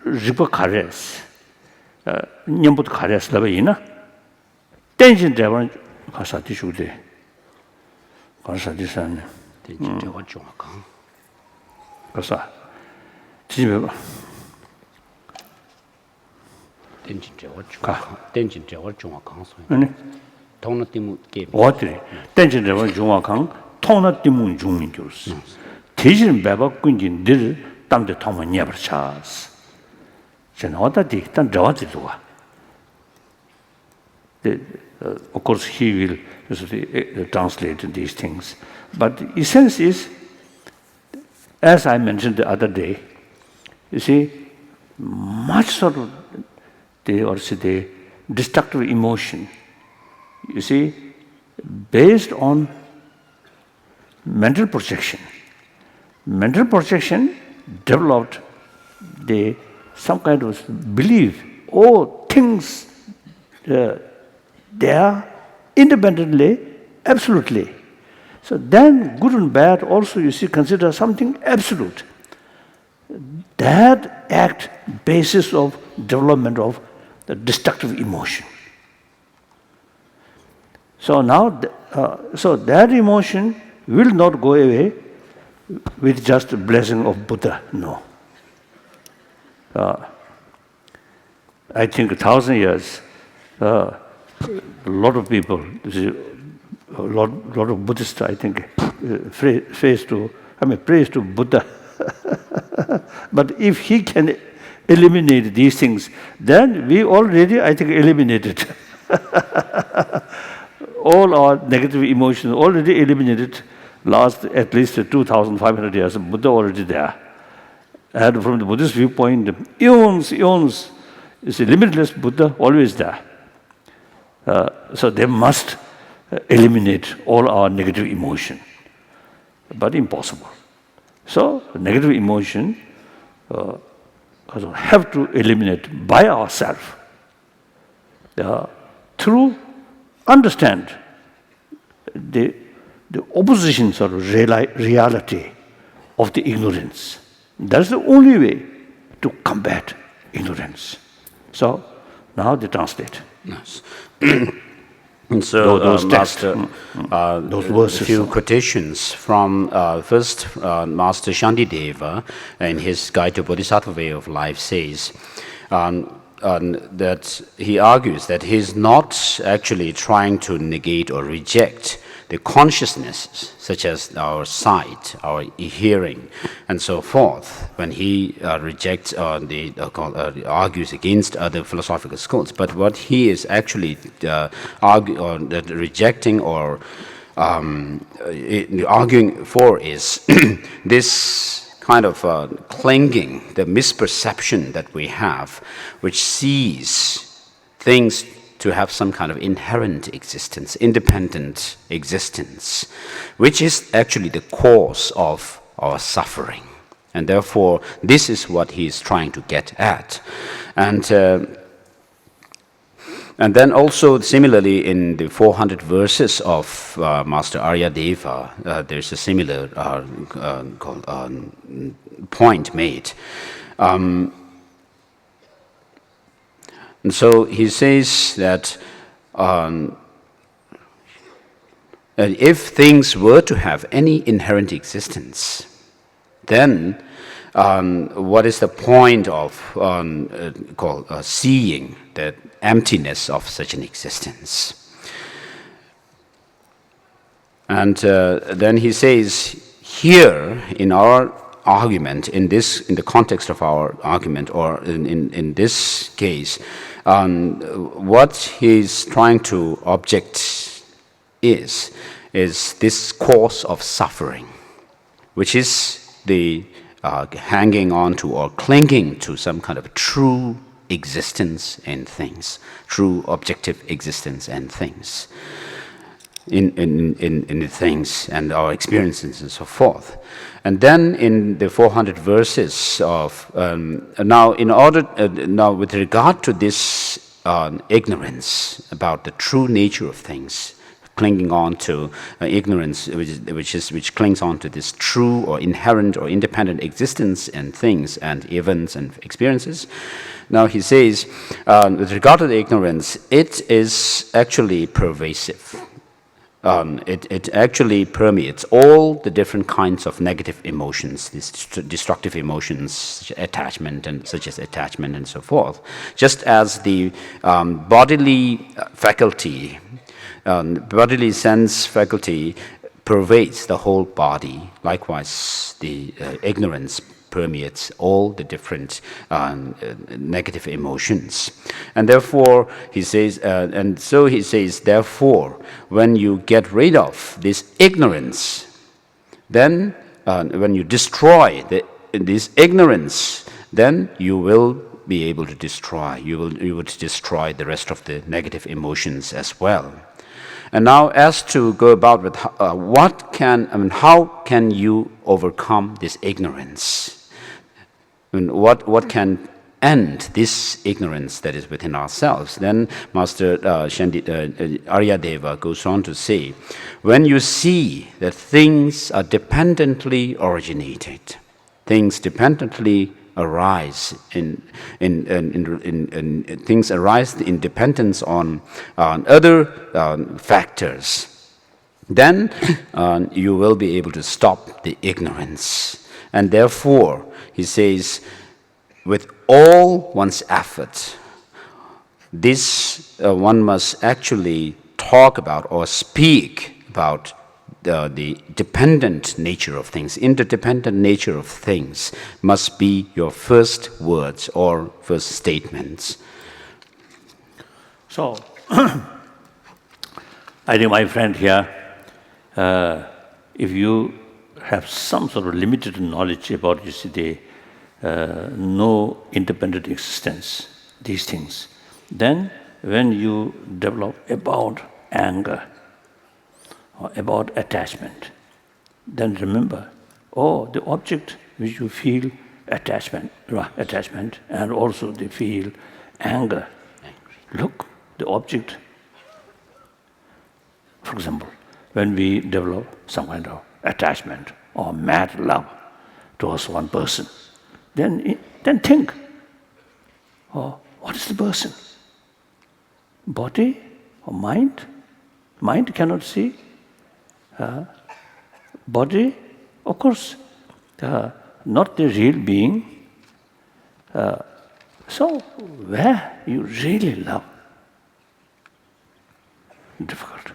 riba kares nyambut kares laba ina tenjin dewan kasa di shukde kasa di san tenjin dewa chunga kang kasa jibe ba tenjin dewa chunga kang so ani tongna timu ke 어디 tenjin dewan chunga kang tongna timu jungmin gyurus tejin beba kunjin 늘 담대 통만 녀버 차스 전 어디다 단 저와지도와 of course he will translate these things but the essence is as I mentioned the other day you see much sort of the destructive emotion you see based on mental projection developed some kind of belief all things they are independently absolutely so then good and bad also you see consider something absolute that act basis of development of the destructive emotion so now so that emotion will not go away with just the blessing of Buddha no I think 1,000 years a lot of people a lot of Buddhists I think praise to Buddha but if he can eliminate these things then we already I think eliminated all our negative emotions already eliminated last at least 2,500 years Buddha already there and from the Buddhist viewpoint eons is a limitless Buddha always there so they must eliminate all our negative emotion but impossible so negative emotion have to eliminate by ourselves through understand the opposition sort of reality of the ignorance. That's the only way to combat ignorance. So now they translate. Yes. And so, those Master, those verses. A few quotations from first Master Shantideva in his Guide to Bodhisattva Way of Life says that he argues that he's not actually trying to negate or reject the consciousnesses, such as our sight, our hearing, and so forth, when he rejects argues against other philosophical schools. But what he is actually rejecting or arguing for is this kind of clinging, the misperception that we have, which sees things to have some kind of inherent existence, independent existence, which is actually the cause of our suffering. And therefore, this is what he is trying to get at. And then also, similarly, in the 400 verses of Master Aryadeva, there's a similar point made. And so he says that if things were to have any inherent existence, then what is the point of seeing the emptiness of such an existence? And then he says, here in our argument, in the context of our argument, or in this case, what he's trying to object is this cause of suffering, which is the hanging on to or clinging to some kind of true existence in things, true objective existence in things. in the things and our experiences and so forth. And then in the 400 verses of now with regard to this ignorance about the true nature of things, clinging on to ignorance, which clings on to this true or inherent or independent existence and things and events and experiences. Now he says, with regard to the ignorance, it is actually pervasive. It actually permeates all the different kinds of negative emotions, these destructive emotions, such as attachment and so forth. Just as the bodily faculty, bodily sense faculty pervades the whole body, likewise the ignorance permeates all the different negative emotions. And therefore, he says, therefore, when you get rid of this ignorance, then when you destroy this ignorance, then you will be able to destroy, you will destroy the rest of the negative emotions as well. And now, as to go about with how can you overcome this ignorance? And what can end this ignorance that is within ourselves? Then Master Aryadeva goes on to say, when you see that things are dependently originated, things dependently arise things arise in dependence on other factors, then you will be able to stop the ignorance. And therefore, he says, with all one's effort, this one must actually talk about or speak about the dependent nature of things, interdependent nature of things must be your first words or first statements. So, I think my friend here, if you have some sort of limited knowledge about, you see, the no independent existence, these things, then when you develop about anger or about attachment, then remember, the object which you feel attachment, and also they feel anger. Look, the object, for example, when we develop some kind of attachment or mad love towards one person, then think, what is the person? Body or mind? Mind cannot see. Body, of course, not the real being. So where you really love? Difficult.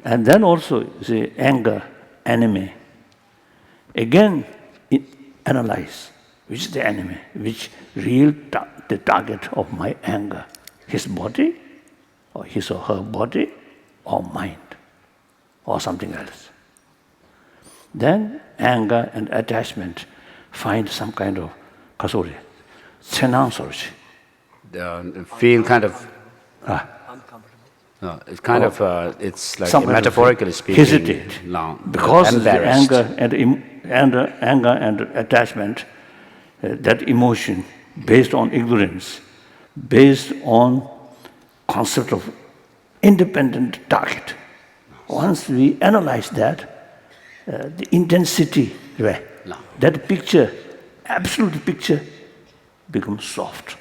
And then also, the anger, enemy. Again, analyze which is the enemy, which real the target of my anger. His body, or his or her body, or mind, or something else. Then anger and attachment find some kind of kasori, feel kind of it's kind of it's like metaphorically speaking, hesitate because the anger and attachment, that emotion based on ignorance, based on concept of independent target. Once we analyze that, the intensity, that picture, absolute picture, becomes soft.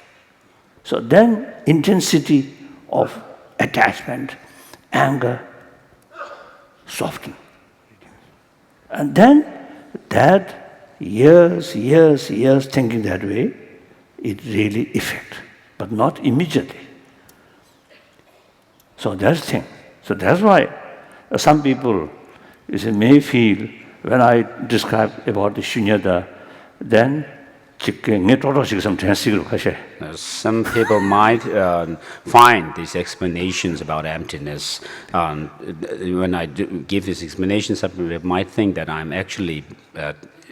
So then intensity of attachment, anger, soften. And then that years thinking that way, it really affects, but not immediately. So that's the thing. So that's why some people may feel, when I describe about the shunyata, then some people might find these explanations about emptiness. When I give these explanations, some people might think that I'm actually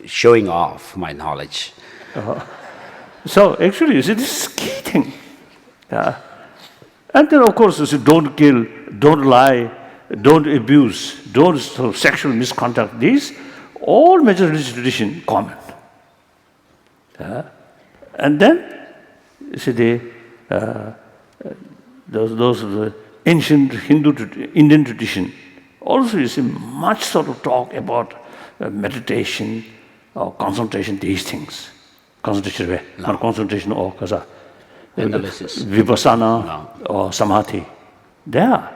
showing off my knowledge. So actually, you see, this is key thing. And then, of course, you see, don't kill, don't lie, don't abuse, don't sort of sexual misconduct. These all major religious tradition common. And then you see those of the ancient Indian tradition. Also, you see much sort of talk about meditation or concentration. These things, concentration or analysis, vipassana or samadhi. There,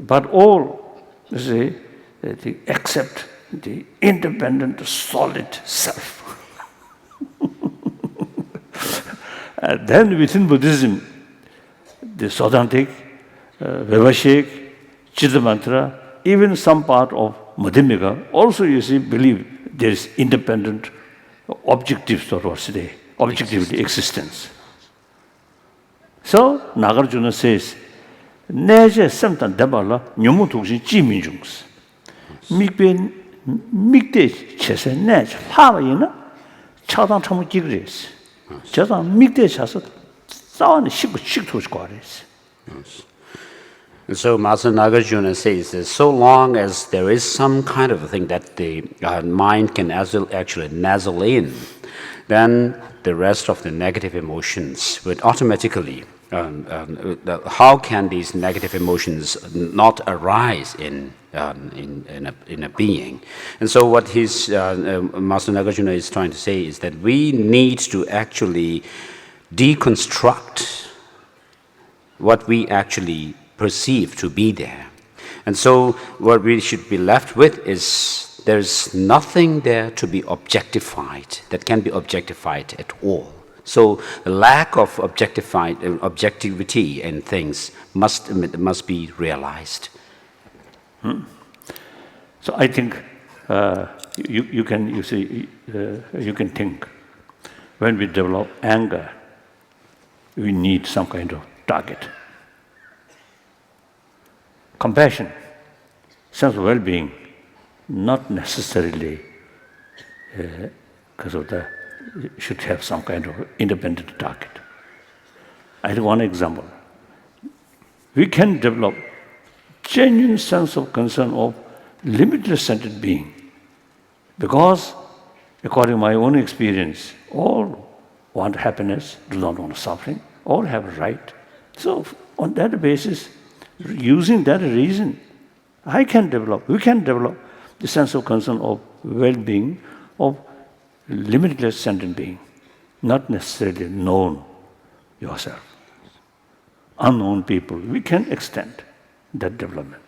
but all you see they accept the independent, solid self. And then within Buddhism, the Sautrantic, Vivashik, Chitta Mantra, even some part of Madhyamika, also you see, believe there is independent, objective sort of today, objectivity, existence. So Nagarjuna says, Neje Samtan Dabala, Nyumutukshin Jiminjungs. Mikbe Mikde Chese Nej, Havayina, Chadang Chamu Gigres. Chadang Mikde Chasat, Sawan Shiktush Gores. And so Master Nagarjuna says that so long as there is some kind of a thing that the mind can actually nuzzle in, then the rest of the negative emotions would automatically, how can these negative emotions not arise in a being? And so what Master Nagarjuna is trying to say is that we need to actually deconstruct what we actually perceive to be there. And so what we should be left with is there's nothing there to be objectified, that can be objectified at all. So the lack of objectivity in things must be realized. So I think you can think when we develop anger, we need some kind of target. Compassion, sense of well-being, not necessarily because of should have some kind of independent target. I have one example. We can develop genuine sense of concern of limitless sentient being because, according to my own experience, all want happiness, do not want suffering, all have a right. So on that basis, using that reason, we can develop the sense of concern of well-being, of limitless sentient being, not necessarily known yourself. Unknown people, we can extend that development,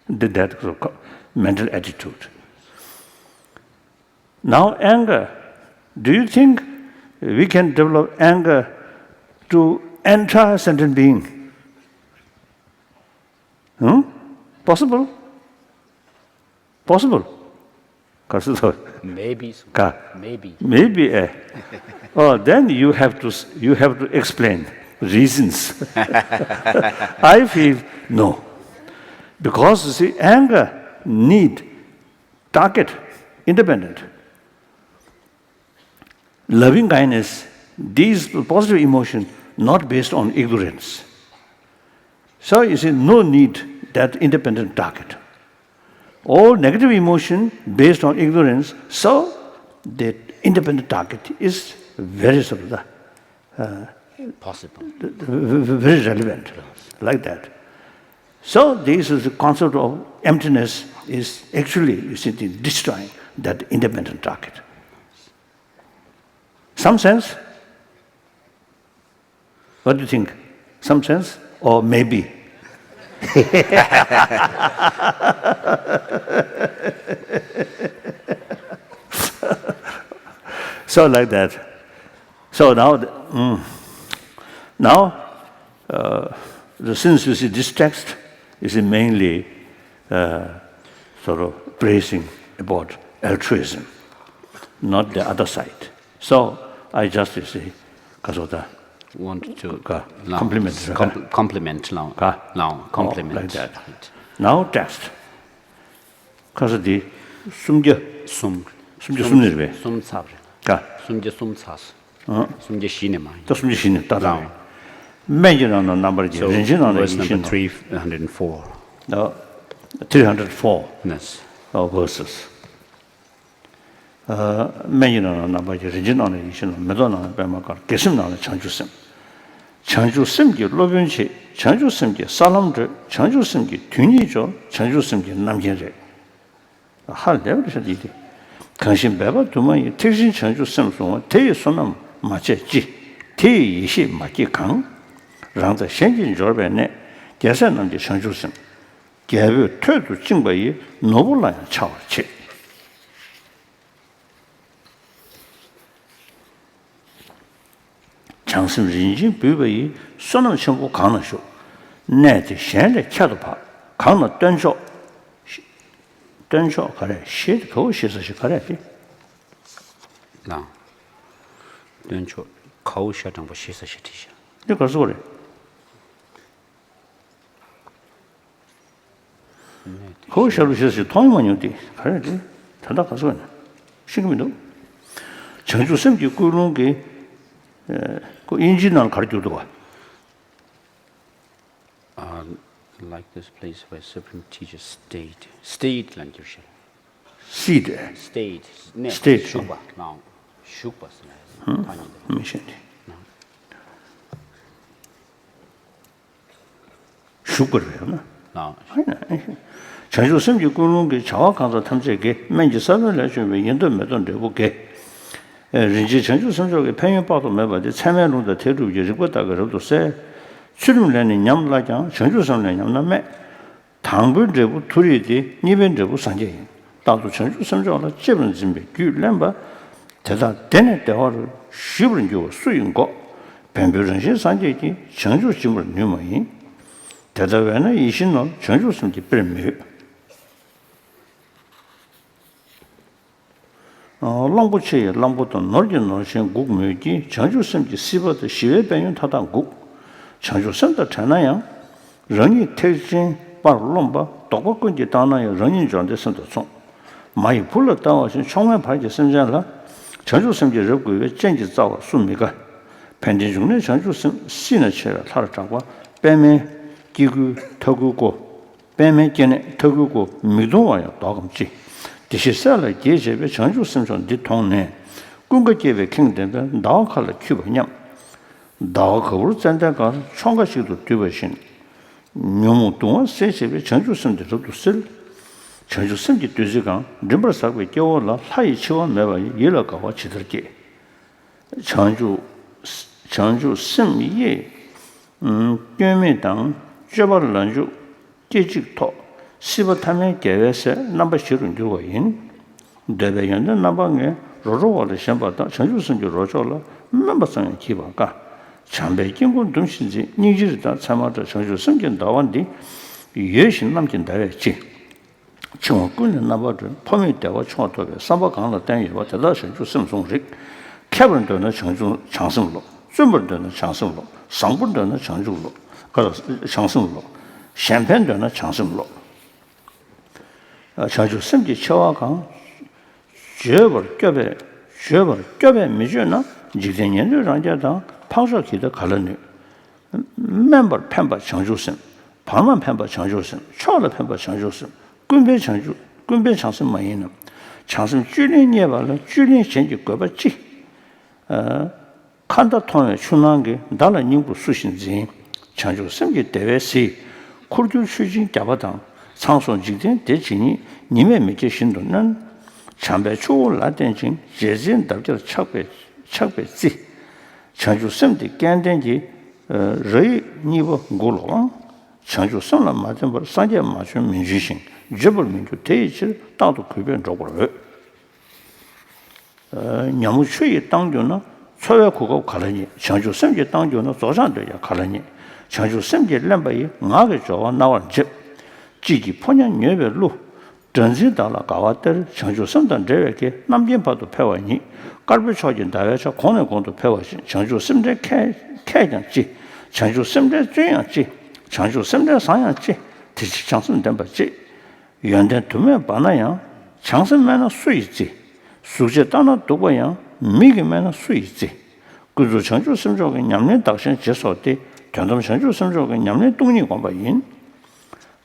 that sort of mental attitude. Now anger, do you think we can develop anger to entire sentient being? Possible? Possible? Maybe. Maybe. Maybe. Oh, then you have to explain reasons. I feel no, because you see, anger need target, independent. Loving kindness, these positive emotions, not based on ignorance. So you see, no need that independent target. All negative emotion based on ignorance, so the independent target is very sort of possible, very relevant, like that. So this is the concept of emptiness is actually, you see, destroying that independent target. Some sense? What do you think? Some sense? Or maybe? So like that. So since you see this text is mainly sort of praising about altruism, not the other side. So I just want to compliment compliment like that. Now text. Because the sumja sumnirbe. Sumja sumsas. Sumja shinema. To sumja shinema. Mention on the number so verse number 304. 304 Yes. verses. 매니는 나바지 리진나는 이신은 메도나는 배마가 계심나는 창주심. 창주심기 로변시 창주심기 사람들 창주심기 균이죠. 창주심기 남제제. 할래버셔디. 강신 배바 두만이 특신 창주심 송 대의 손은 맞지. 대의시 맞기 강. 랑의 현진 조변에 계산남지 창주심. 개별 퇴도 증거이 노블라야 차오치. 장심 인진 비베이 선은 전부 강는쇼 내지 현대 차도파 강는 던쇼 그래 시 그거 시서시 그래지 나 던쇼 거우셔 정보 시서시 티셔 이거 소리 거우셔로 시서시 통문이디 그래지 다다 가서 신금이도 정주 섬기 꾸는 게 그 인진을 가르쳐도 봐. Like this place where supreme teacher stayed like you shall. Seed. Stayed. Stayed. Shuba. Now, shuba. 미션이. 슈거래요. Now, 전주 섬기 꾸는 게 정확한 탐색에 맨지 선을 내주면 인도 매던 되고게. rinji chanchu samcho ke penyo pato meba de tsame rungda teru ye rikwa daga rabdo se churum leni nyam la kyang chanchu sam leni nyam na me tangbun rebu turi di nipen rebu sanje yin dadu chanchu samcho la jebun zimbe gyu lenba teta dene dewa ru shibun gyu su yin go penpyo rinshi sanje di chanchu jimbur nyuma yin teta wena ishin no chanchu samji perme 랑부체에 랑부도 놀긴 놀신 국묘지 전주섬지 시버드 시외 변형 타당국 전주섬도 전화야 런이 태진 바롱바 도박군지 다나야 런인 전대 선도 총 많이 불렀다 와신 총회 발제 선전라 전주섬지 접구에 전지 자와 순미가 편진 중에 전주섬 신의 체를 타르자고 빼매 기구 터구고 빼매 견에 터구고 미도와야 도금지 디시살의 계제의 전주 심선 뒤통네 군거계의 킹덤의 나칼의 큐버냠 나가고 잔다가 총가식도 되버신 묘무 동안 세세의 전주 심들도 쓸 전주 심지 되지가 림버사고 겨울라 하이 치와 매바 일어가고 지들게 전주 심이에 뻬메당 쥐버런주 계직토 시버타면 계획에 넘버 실은 주고인 대배연의 넘버에 로로를 셴바다 전주선주 로조라 넘버성의 기반가 참배진군 동신지 니지르다 참아도 전주선견 나왔디 예신 남긴 다했지 중국군의 넘버를 포함되고 총토에 삼바강의 단위와 대다선 주성송식 캐번도는 전주 장성로 준벌도는 장성로 상분도는 전주로 그래서 장성로 샴페인도는 장성로 전주 심지 처와강 죄벌 껴배 미주나 지진년을 랑자다 방석기도 갈르니 멤버 펜바 전주심 방만 펜바 전주심 초를 펜바 전주심 군배 장심 많이는 장심 줄인에 발로 줄인 전지 거버지 칸다 통에 순한게 달라 님부 수신지 전주 심지 대회시 쿨줄 수진 잡아당 상손 직전 대진이 님의 매체 신도는 참배 초월 라덴진 제진 답절 척배지 전주 심지 깐den지 rei nivo golo chanju samla maten bar sanje machu minjishin jebul minju teich dadu kuben jogoro nyamu chui dangjo na choya kugo kalani chanju samje dangjo na zosan de ya kalani chanju samje lamba yi ngage jowa nawan je jigi ponyan nyebe lu 전지 달라 가와들 청주 선단 제외게 남진 봐도 배워니 갈비 초진 다외서 공내 공도 배워시 청주 심제 개장지 청주 심제 중요지 청주 심제 상양지 디지 장선 된바지 연대 두면 바나야 장선만은 수있지 수제 따나 두고야 미게만은 수있지 그저 청주 심적인 냠내 당신 제소때 전동 청주 심적인 냠내 동리 관바인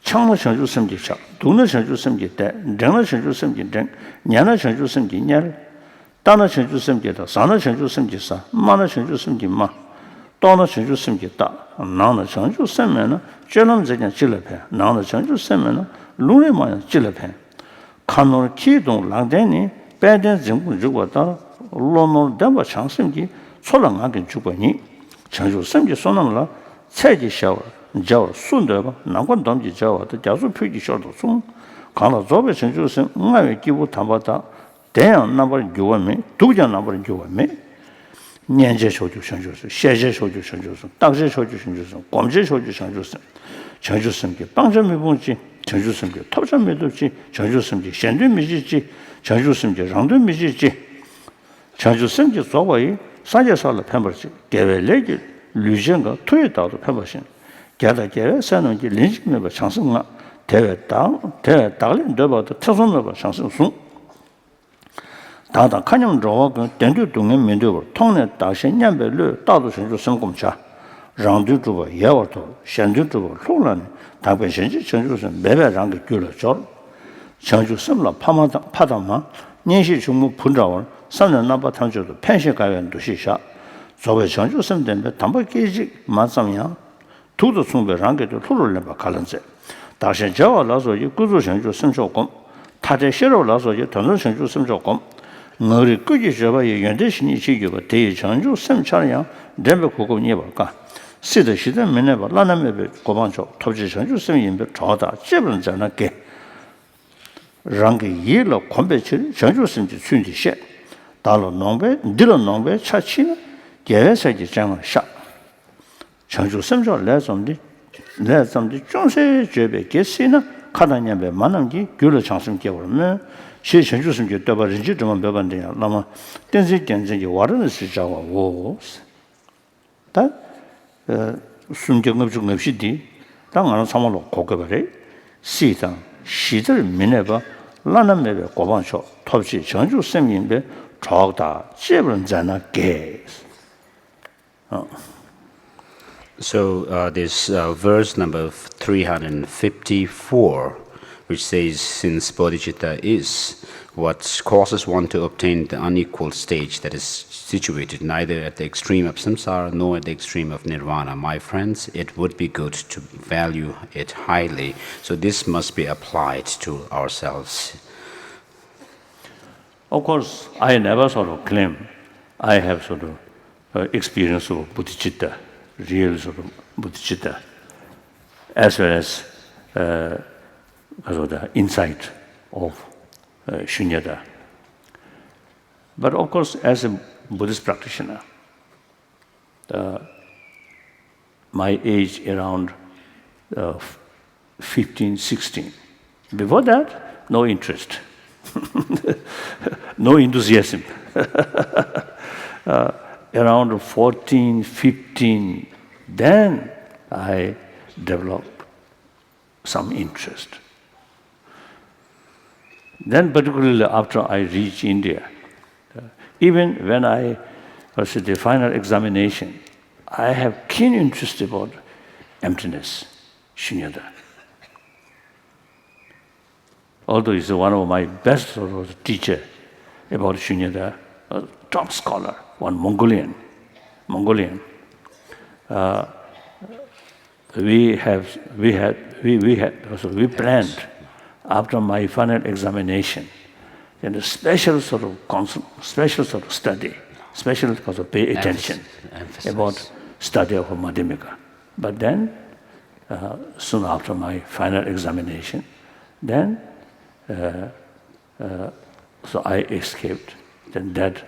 창의 전주 섬지 차, 동의 전주 섬지 대, 정의 전주 섬지 정, 년의 전주 섬지 년, 단의 전주 섬지 다, 산의 전주 섬지 사, 만의 전주 섬지 마, 또의 전주 섬지 따, 나의 전주 섬에는 죄는 저냥 질러패, 나의 전주 섬에는 룬에만 질러패, 간을 기동 랑대니 배된 정부 주고다, 로노 담바 창심기 초랑하게 주거니, 전주 섬지 소나물라 차지 샤워. 저 순대가 남관 담지 저와도 자수 표기 쇼도 좀 가나 저배 전주선 응아에 기부 담바다 대양 나버 교원매 두장 나버 교원매 년제 소주 전주선 세제 소주 전주선 당제 소주 전주선 검제 소주 전주선 전주선께 빵점이 봉지 전주선께 톱점 매도지 전주선께 현대 미지지 전주선께 랑도 미지지 전주선께 소와이 사제살을 펴버지 개별레기 류전과 토에다도 펴버신 gyāda gyāyā sānāṁ jī līñjik mē bā chāngsīng ngā tēwē dāglīn dōbā dā tēsō mē bā chāngsīng sūng dādā kānyam rōwā gā dēndū dōngiñ mē dōbā tōng nē dāshē nyam bē lō dādō shēnchū sēng gōm chā rāngdū dōbā yāwā tō shēndū dōbā lōg lā nē dāgbē shēnchī chēnchū sēng mē bē rāng gā gyū lā chōr chēnchū sēm lā pādāṁ mā nyēshī chūmū pūndrawā sāmnē nāmbā tāngchū dō pēnshē kāyā ndū shī shā zōbē chēnchū sēm dēmbē tāmbā kējī mā sāmyā tudo sungbe rangedo lulu lemba kalanze. Dakshen jawa laso yi guzu shengju semcho gom, tate shiro laso yi tanzu shengju semcho gom, ngari guji shaba yi yuande shini chi yuwa deyi shengju semchar yang rembe kukum nyeba ka. Sida shida meneba lana mebe gobancho, topji shengju sem yinbe chawda jeblan zana ge. Rangi yi la kwambe chiri shengju semji tsundi she. Dalo nongbe, dilo nongbe cha chi na, gewe saji jangwa sha. 전주 섬조 내좀디 정세 죄배 개시나 카다냐베 만남기 교로 장심 개월면 시 전주 섬조 떠버린지 좀 배반돼요. 아마 댄지 와르는 시자와 오. 다 순경업 중 없이디 당 안에 삼월로 고급을 시장 시절 민해봐 라나메베 고반쇼 톱시 전주 섬인데 저다 제번 자나 개. So this verse number 354, which says, since bodhicitta is what causes one to obtain the unequal stage that is situated neither at the extreme of samsara nor at the extreme of nirvana, my friends, it would be good to value it highly. So this must be applied to ourselves. Of course, I never sort of claim I have sort of experience of bodhicitta. Real sort of bodhicitta, as well as the insight of shunyata. But of course, as a Buddhist practitioner, my age around 15, 16. Before that, no interest, no enthusiasm. Around 14, 15, then I developed some interest. Then particularly after I reached India, even when I was at the final examination, I have keen interest about emptiness, shunyata. Although he's one of my best teacher about shunyata, a top scholar, one Mongolian. We planned after my final examination in a special sort of study, special because of pay attention about study of Madhyamika. But then, soon after my final examination, then so I escaped. Then that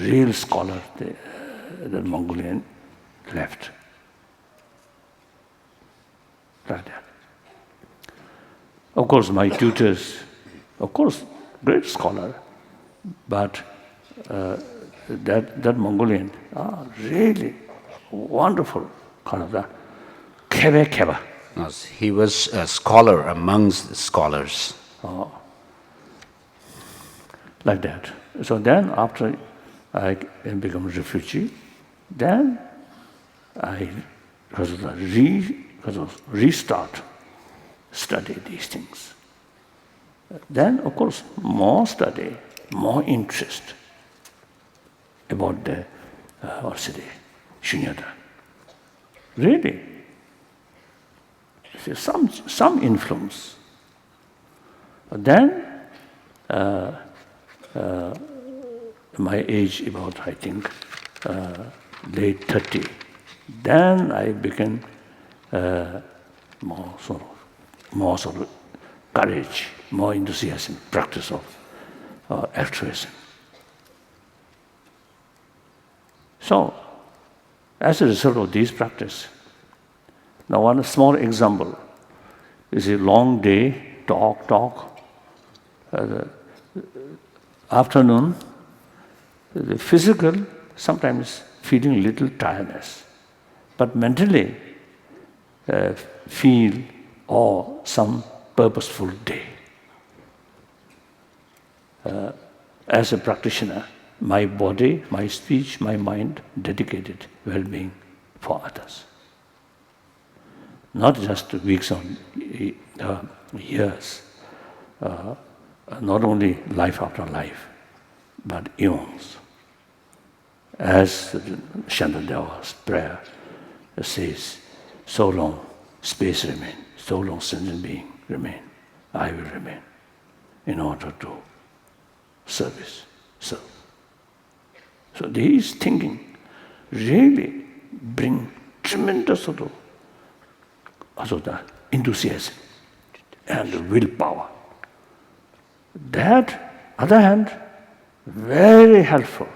real scholar, the Mongolian, left. Like that. Of course, my tutors, great scholar, but that Mongolian, really wonderful kind of that. Keba. Yes, he was a scholar amongst the scholars. Like that. So then, after I became a refugee, then I restart, study these things. Then, of course, more study, more interest about the Shunyata. Really, some influence. Then, my age about, I think, late 30, then I began more sort of courage, more enthusiasm, practice of altruism. So, as a result of this practice, now one small example is a long day, talk. Afternoon, the physical, sometimes feeling little tiredness, but mentally feel some purposeful day. As a practitioner, my body, my speech, my mind dedicated well-being for others. Not just weeks or years, not only life after life, but eons. As Shantadeva's prayer says, so long space remain, so long sentient being remain, I will remain in order to serve. So these thinking really bring tremendous sort of enthusiasm and willpower. That, other hand, very helpful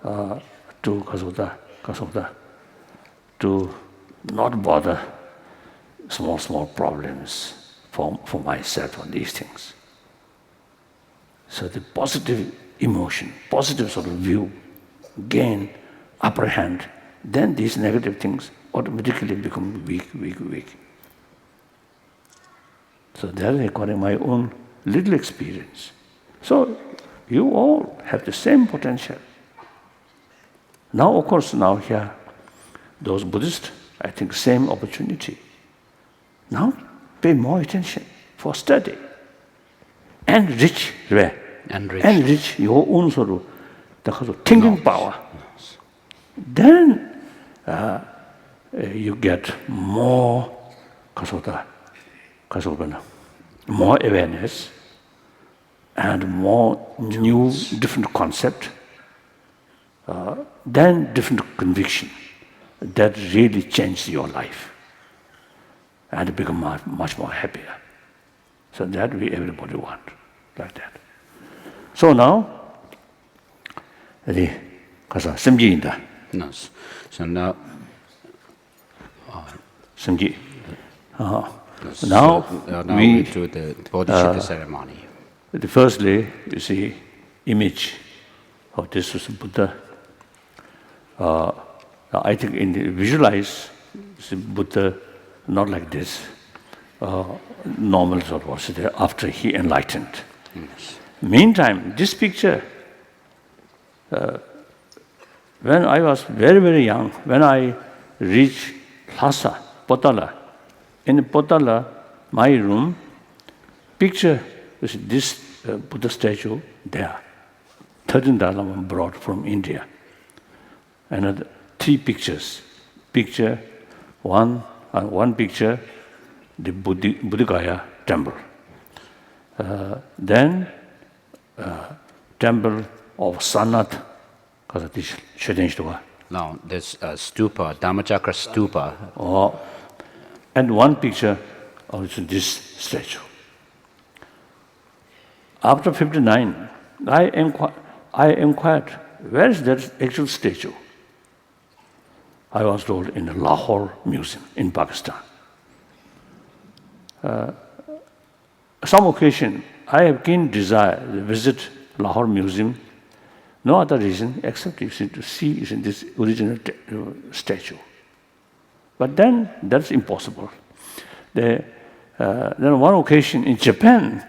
to not bother small problems for myself on these things. So the positive emotion, positive sort of view, gain upper hand, then these negative things automatically become weak. So that is according to my own little experience. So you all have the same potential. Now, of course, here, those Buddhists, I think, same opportunity. Now, pay more attention for study. Enrich your own sort of thinking power. Then you get more more awareness and more new, different concept, then different conviction that really changes your life and become much more happier. So that everybody want, like that. So now, Simji. No. So now, Simji. Now we do the Bodhicitta ceremony. Firstly, you see image of this is Buddha. I think visualize Buddha not like this, normal sort of after he enlightened. Yes. Meantime, this picture, when I was very, very young, when I reached Lhasa, Potala, in Potala, my room, picture is this Buddha statue there. 13th Dalai Lama brought from India. Another 3 pictures. One picture, the Bodhgaya temple. Then temple of Sanat, Now there's a stupa, Dhammachakra stupa. And one picture of this statue. After 59, I inquired, where is that actual statue? I was told in the Lahore Museum in Pakistan. Some occasion, I have keen desire to visit Lahore Museum. No other reason except to see this original statue. But then that's impossible. Then one occasion in Japan,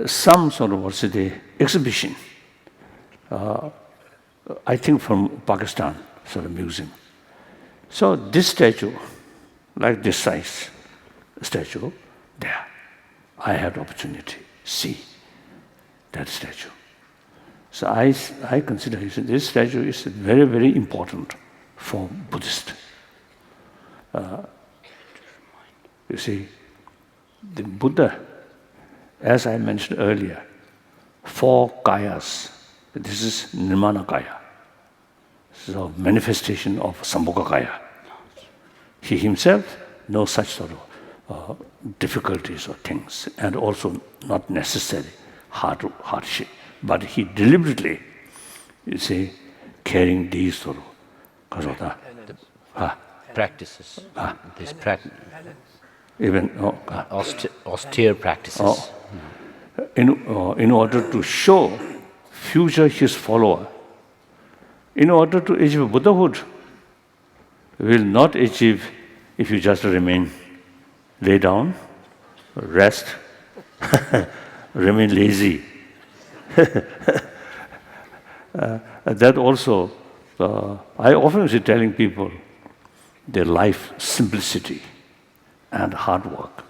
some sort of exhibition, I think from Pakistan, sort of museum. So this statue, like this size statue, there, I had the opportunity to see that statue. So I consider this statue is very, very important for Buddhists. You see, the Buddha, as I mentioned earlier, 4 kayas. This is Nirmana Kaya. So manifestation of Sambhoga Kaya. He himself knows such sort of difficulties or things, and also not necessarily hardship. But he deliberately, you see, carrying these sort of practices. These even austere practices. In order to show future his follower, in order to achieve Buddhahood, will not achieve if you just remain, lay down, rest, remain lazy. That also, I often see telling people their life simplicity and hard work,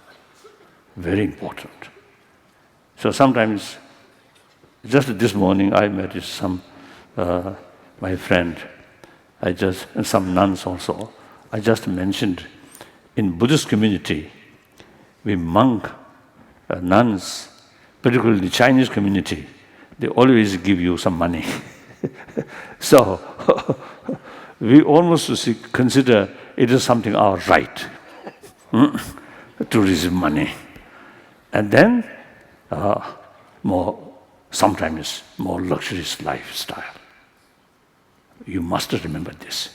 very important. So sometimes, just this morning, I met some my friend. And some nuns also. I just mentioned in Buddhist community, we monk, nuns, particularly the Chinese community, they always give you some money. So we almost consider it is something our right to receive money. And then sometimes more luxurious lifestyle. You must remember this.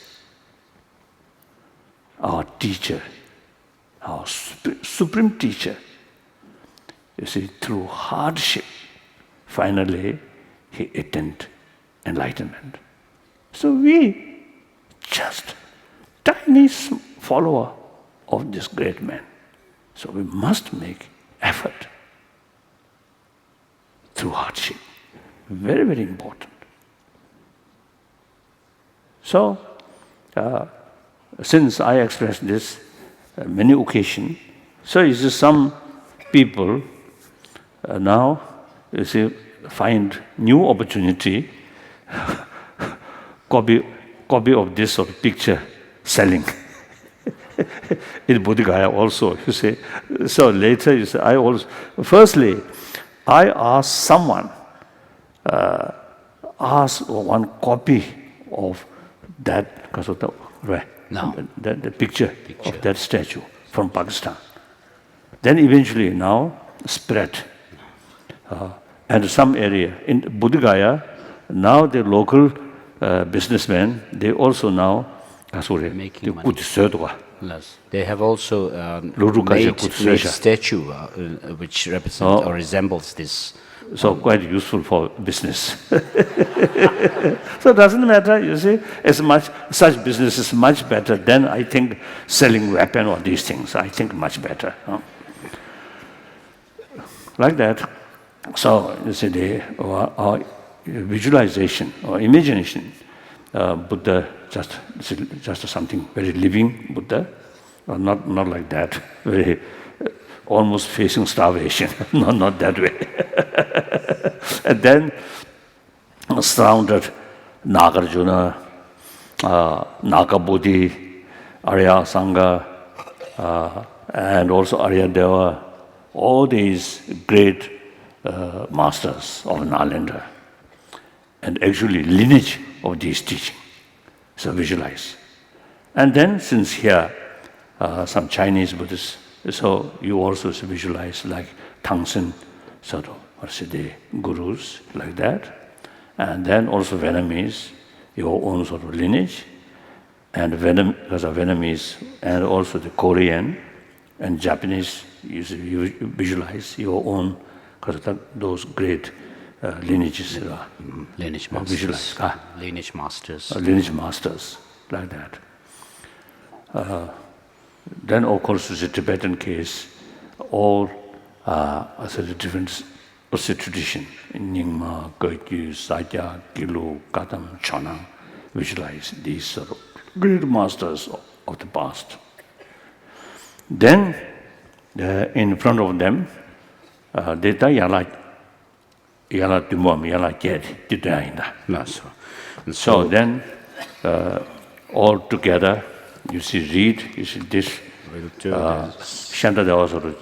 Our teacher, our supreme teacher, you see, through hardship, finally he attained enlightenment. So we just tiny follower of this great man. So we must make effort through hardship. Very, very important. So, since I expressed this many occasions, so you see some people now, you see, find new opportunity, copy of this sort of picture selling. In Bodhgaya also, you see. So later, you see, firstly, I asked someone, ask one copy of that, because of the picture of that statue from Pakistan. Then eventually now spread. And some area in Bodhgaya, now the local businessmen, they also now making money. Yes. They have also made statue which represents or resembles this. So quite useful for business. So it doesn't matter, you see, such business is much better than, I think, selling weapon or these things. I think much better. Like that. So, you see, our visualization or imagination, Buddha just something very living Buddha, or not like that, very almost facing starvation. No, not that way. And then surrounded Nagarjuna, Nakabodhi, Arya Sangha, and also Arya Deva, all these great masters of Nalanda, and actually lineage of these teaching. So visualize. And then since here, some Chinese Buddhists, so you also visualize like Tangsen, sort of, or say the gurus, like that. And then also Vietnamese, your own sort of lineage, and because of Vietnamese, and also the Korean and Japanese, you visualize your own, because of those great lineages. Lineage masters. Visualize. Lineage masters. Lineage masters, like that. Then, of course, the Tibetan case, all the different tradition, Nyingma, Goikyu, Satya, Gilu, Katam, Chonang, visualize these sort of great masters of the past. Then, in front of them, they die yala tumom yala get ditainda. So then, all together, you see this. Shanta there also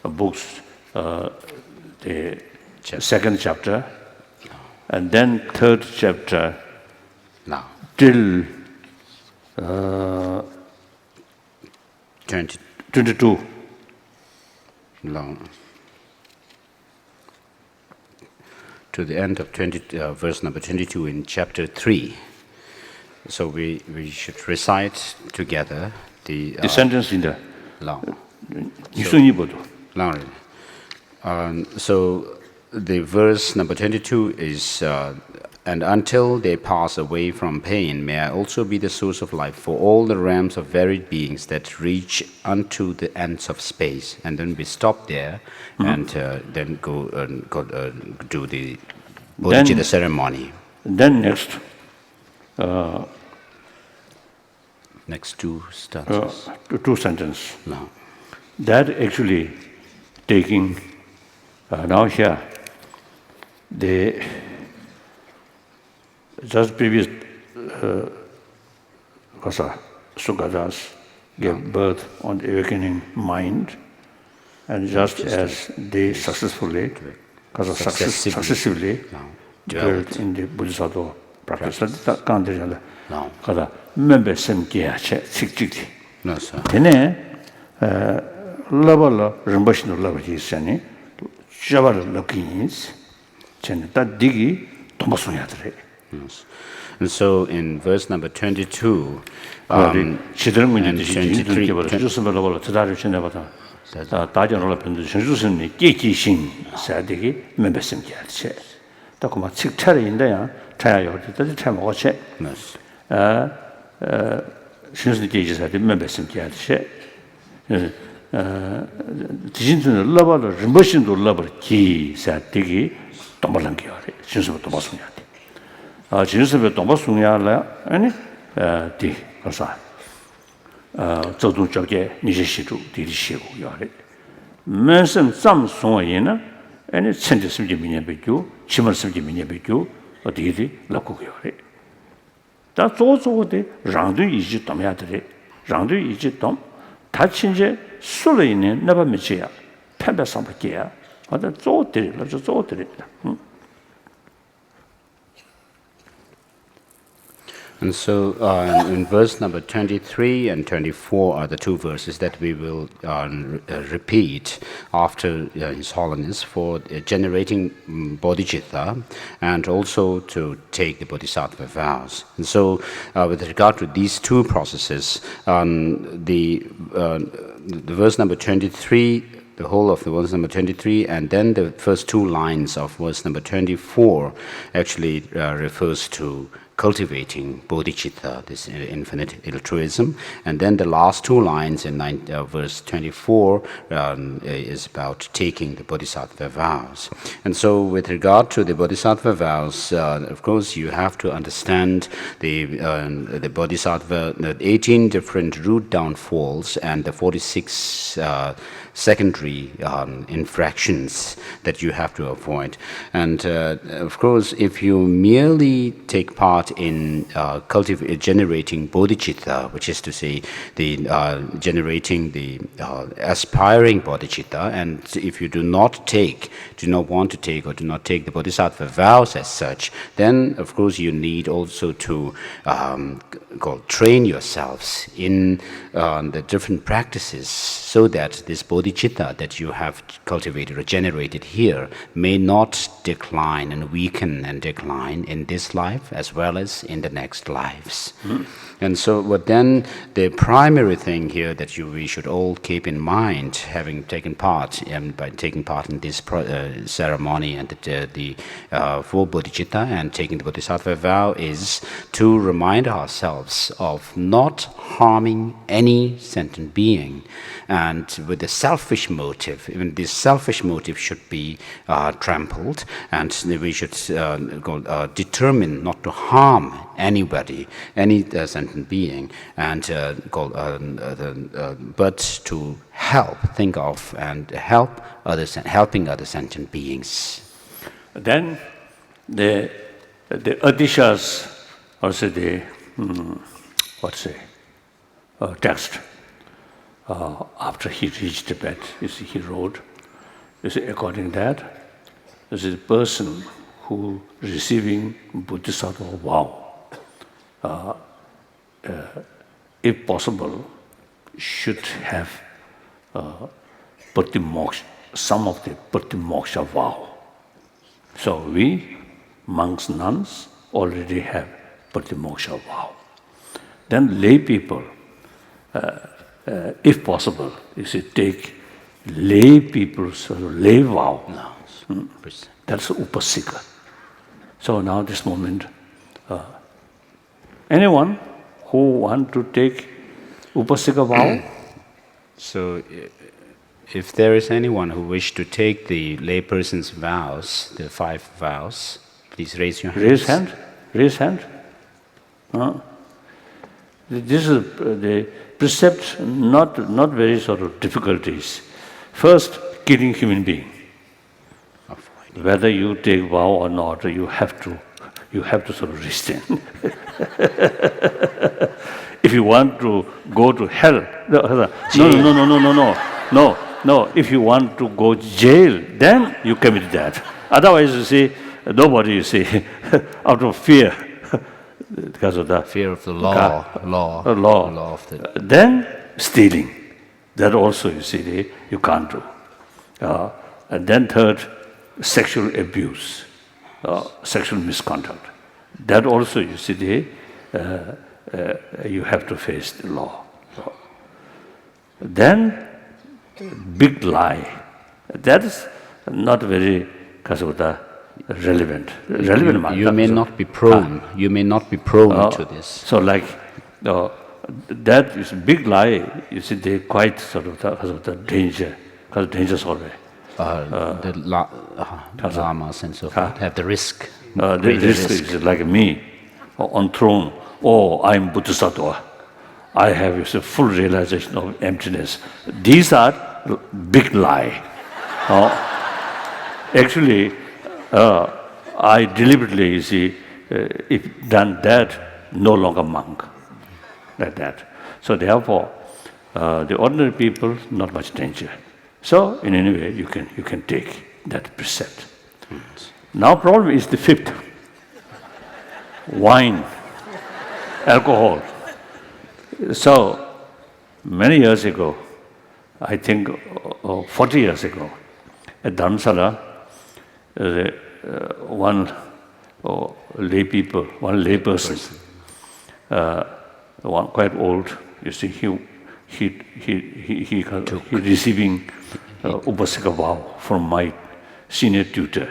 books, the second chapter, and then third chapter till 22. Long. To the end of verse number 22 in chapter 3. So we should recite together the sentence in the long. Long. So the verse number 22 is, and until they pass away from pain, may I also be the source of life for all the realms of varied beings that reach unto the ends of space. And then we stop there and then go do the Bodhicitta ceremony. Then next two stanzas. Two sentences. No. That actually taking now here the just previous Sugatas gave birth on the awakening mind, and just as they successfully dwelt in the Bodhisattva practice, member sem kya chik No, sir. Tene lava rinpoche no lava jisani javar lokins chen ta digi tombasunyatre. And so in verse number 22 and 23, 다전으로 변도 신주선이 깨기신 사대기 멤버십 결체. 또그마 측차례인데야 차야요. 뜻이 참 뭐지? 신주선 깨기사대 멤버십 결체. 지진은 러버를 림버신도 러버 기 사대기 동발한 게요. 신주선도 맞습니다. 진수배 동바숭야라 아니 디 그래서 저도 저게 니제시도 디리시고 요래 맨선 잠송이나 아니 천지스미 미녀베교 치머스미 미녀베교 어디디 라고요 요래 다 조조데 랑도 이지 dom야들이 랑도 이지 돔 다친제 술에 있는 나바미지야 패배상밖에야 어다 조들이 조들이 And so in verse number 23 and 24 are the two verses that we will repeat after His Holiness for generating bodhicitta and also to take the bodhisattva vows. And so with regard to these two processes, the verse number 23, the whole of the verse number 23 and then the first two lines of verse number 24 actually refers to cultivating bodhicitta, this infinite altruism, and then the last two lines in verse 24 is about taking the bodhisattva vows. And so with regard to the bodhisattva vows, of course you have to understand the bodhisattva, the 18 different root downfalls and the 46 secondary infractions that you have to avoid. And of course, if you merely take part in generating bodhicitta, which is to say the generating the aspiring bodhicitta, and if you do not want to take or do not take the bodhisattva vows as such, then of course you need also to train yourselves in the different practices so that this bodhicitta that you have cultivated or generated here may not decline and weaken and decline in this life as well as in the next lives. And so, but then the primary thing here that we should all keep in mind, having taken part by taking part in this ceremony and for bodhicitta and taking the bodhisattva vow, is to remind ourselves ourselves of not harming any sentient being, and with a selfish motive. Even this selfish motive should be trampled, and we should determine not to harm anybody, any sentient being, and but to think of and helping other sentient beings. Then the Adishas also the text after he reached Tibet, he wrote, according to that, this is a person who receiving Bodhisattva vow, if possible, should have some of the Patimoksha vow. So we, monks, nuns, already have Patimoksha vow. Then lay people, if possible, take lay people's lay vow. That's Upasika. So now this moment, anyone who want to take Upasika vow? So if there is anyone who wish to take the layperson's vows, the 5 vows, please raise your hands. Raise hand. This is the precept, not very sort of difficulties. First, killing human being. Whether you take vow or not, you have to sort of restrain. If you want to go to hell, no. If you want to go to jail, then you commit that. Otherwise, you see, nobody, out of fear, because of the fear of the law of the. Then stealing, that also you can't do. And then third, sexual abuse, sexual misconduct. That also you have to face the law. Then big lie. That is not very relevant. You may not be prone. You may not be prone to this. So like that is big lie. They quite sort of the danger, because dangerous already. The lamas and so forth have the risk. The risk is like me on throne. Oh, I'm Bodhisattva. I have full realization of emptiness. These are big lie. Actually, I deliberately, if done that, no longer monk, like that. So therefore, the ordinary people, not much danger. So in any way, you can take that precept. Now problem is the 5th, wine, alcohol. So many years ago, I think 40 years ago, at Dharamsala, one layperson, one quite old, he receiving Upasika vow from my senior tutor.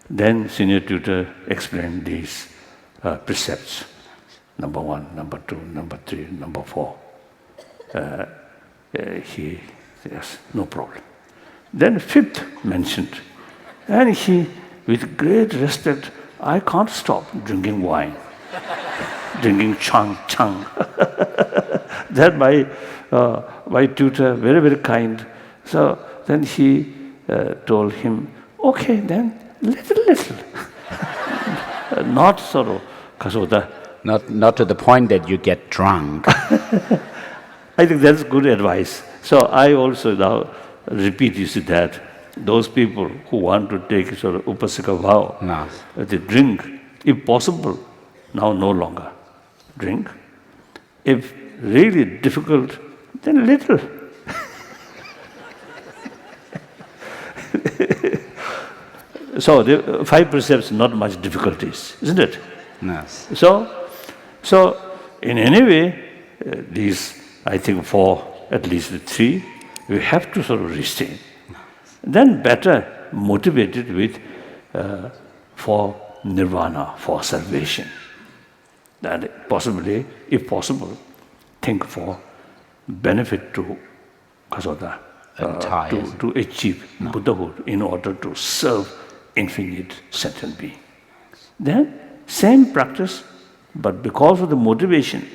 Then senior tutor explained these precepts. Number 1, number 2, number 3, number 4. Yes, no problem. Then 5th mentioned, and he, with great respect, I can't stop drinking wine, drinking chang. That my tutor, very, very kind. So then he told him, okay, then little. Not sort of, because of the... Not to the point that you get drunk. I think that's good advice. So I also now repeat that those people who want to take sort of Upasika vow, they drink, if possible, now no longer drink. If really difficult, then little. So the 5 precepts, not much difficulties, isn't it? Yes. So in any way, these, I think 4, at least 3, we have to sort of restrain. Then better motivated with for nirvana, for salvation. that possibly, if possible, think for benefit to Kasota, to achieve Buddhahood in order to serve infinite sentient being. Then, same practice, but because of the motivation,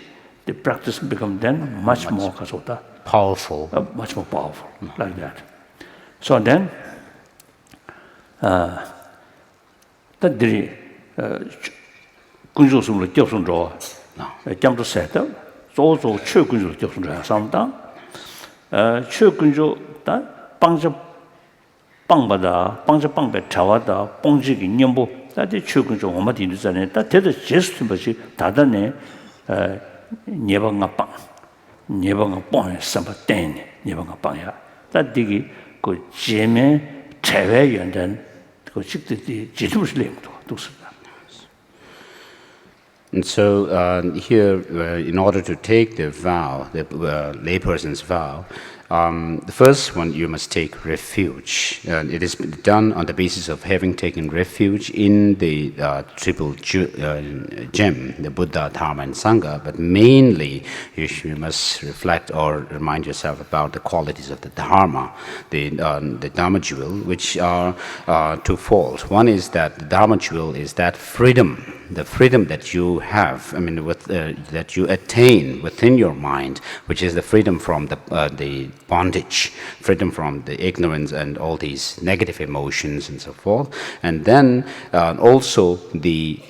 the practice becomes then much more Kasota, powerful. Much more powerful, like that. So then, that the Kunjo Sumla Gyopsung Draw, Jam to Settle, so Chu Kunjo Gyopsung Draw, Samdang, Chu Kunjo, that Bangja Bangbada, Bangja Bangba Tawada, Bongji Nyambo, that the Chu Kunjo Omati Zane, that did a jest to Bashi, Tadane, Nyebanga Bang, Nyebanga Bong, Samba Den, Nyebanga Banga, that Digi could Jeme, Tewe, and then go check the Jitus Lim to And so here, in order to take the vow, the layperson's vow, the first one, you must take refuge. It is done on the basis of having taken refuge in the triple gem, the Buddha, Dharma, and Sangha. But mainly, you must reflect or remind yourself about the qualities of the Dharma, the Dharma jewel, which are twofold. One is that the Dharma jewel is that freedom. The freedom that you have, that you attain within your mind, which is the freedom from the bondage, freedom from the ignorance and all these negative emotions and so forth, and then also the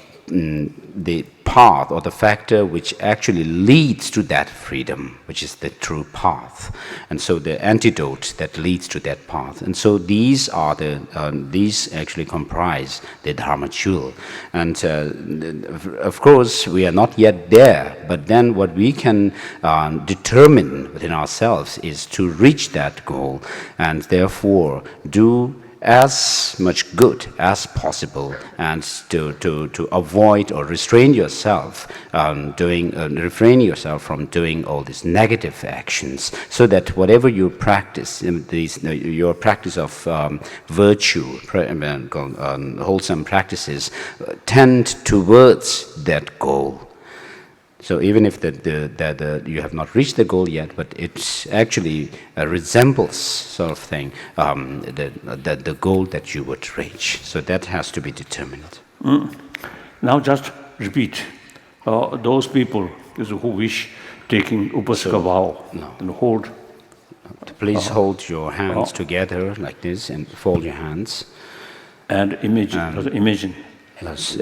path or the factor which actually leads to that freedom, which is the true path, and so the antidote that leads to that path. And so these are these actually comprise the Dharma jewel. And of course we are not yet there, but then what we can determine within ourselves is to reach that goal, and therefore do as much good as possible, and to avoid or restrain yourself refrain yourself from doing all these negative actions, so that whatever you practice, your practice of virtue, wholesome practices, tend towards that goal. So even if you have not reached the goal yet, but it actually resembles sort of thing the goal that you would reach. So that has to be determined. Now just repeat. Those people who wish taking Upasaka vow and hold. Please hold your hands together like this and fold your hands. And imagine as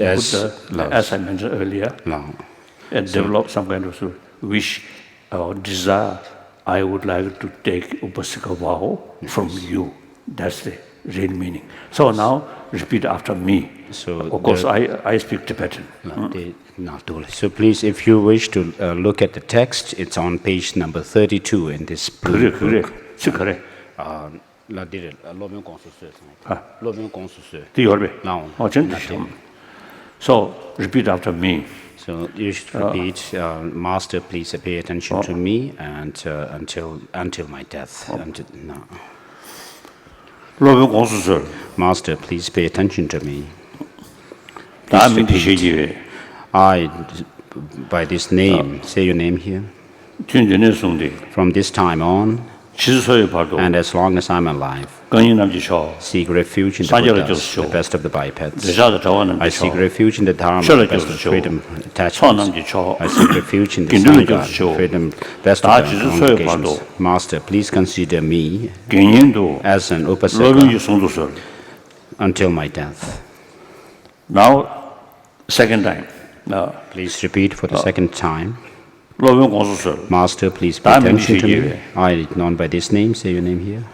I mentioned earlier. And develop some kind of wish or desire. I would like to take Upasaka vow from you. That's the real meaning. So now repeat after me. So of course I speak Tibetan. So please, if you wish to look at the text, it's on page number 32 in this book. So repeat after me. So you should repeat, Master, please pay attention to me and until my death. Master, please pay attention to me. Please I, by this name, say your name here. From this time on, and as long as I'm alive, seek refuge in the Buddhas, the best of the bipeds. I seek refuge in the Dharma, the best of freedom attachments. I seek refuge in the Sangha, freedom, best of the congregations. Master, please consider me as an Upasaka until my death. Now, second time. Please repeat for the second time. Master, please pay attention to me. I, known by this name, say your name here.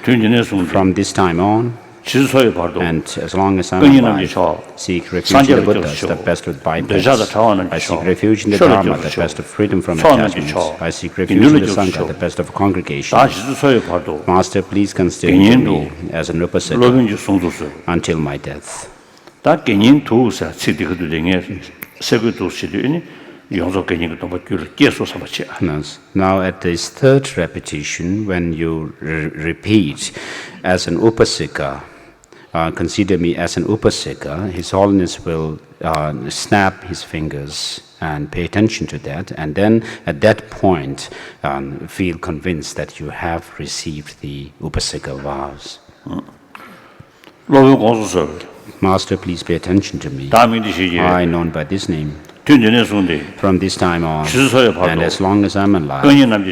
From this time on, and as long as I'm alive, seek refuge in the Buddhas, the best of bipeds. I seek refuge in the Dharma, the best of freedom from attachments. I seek refuge in the Sangha, the best of congregations. Master, please consider me as an Upasaka until my death. Now at this third repetition, when you repeat as an Upasaka, consider me as an Upasaka, His Holiness will snap his fingers and pay attention to that, and then at that point feel convinced that you have received the Upasika vows. Master, please pay attention to me. I, known by this name, from this time on, and as long as I'm alive,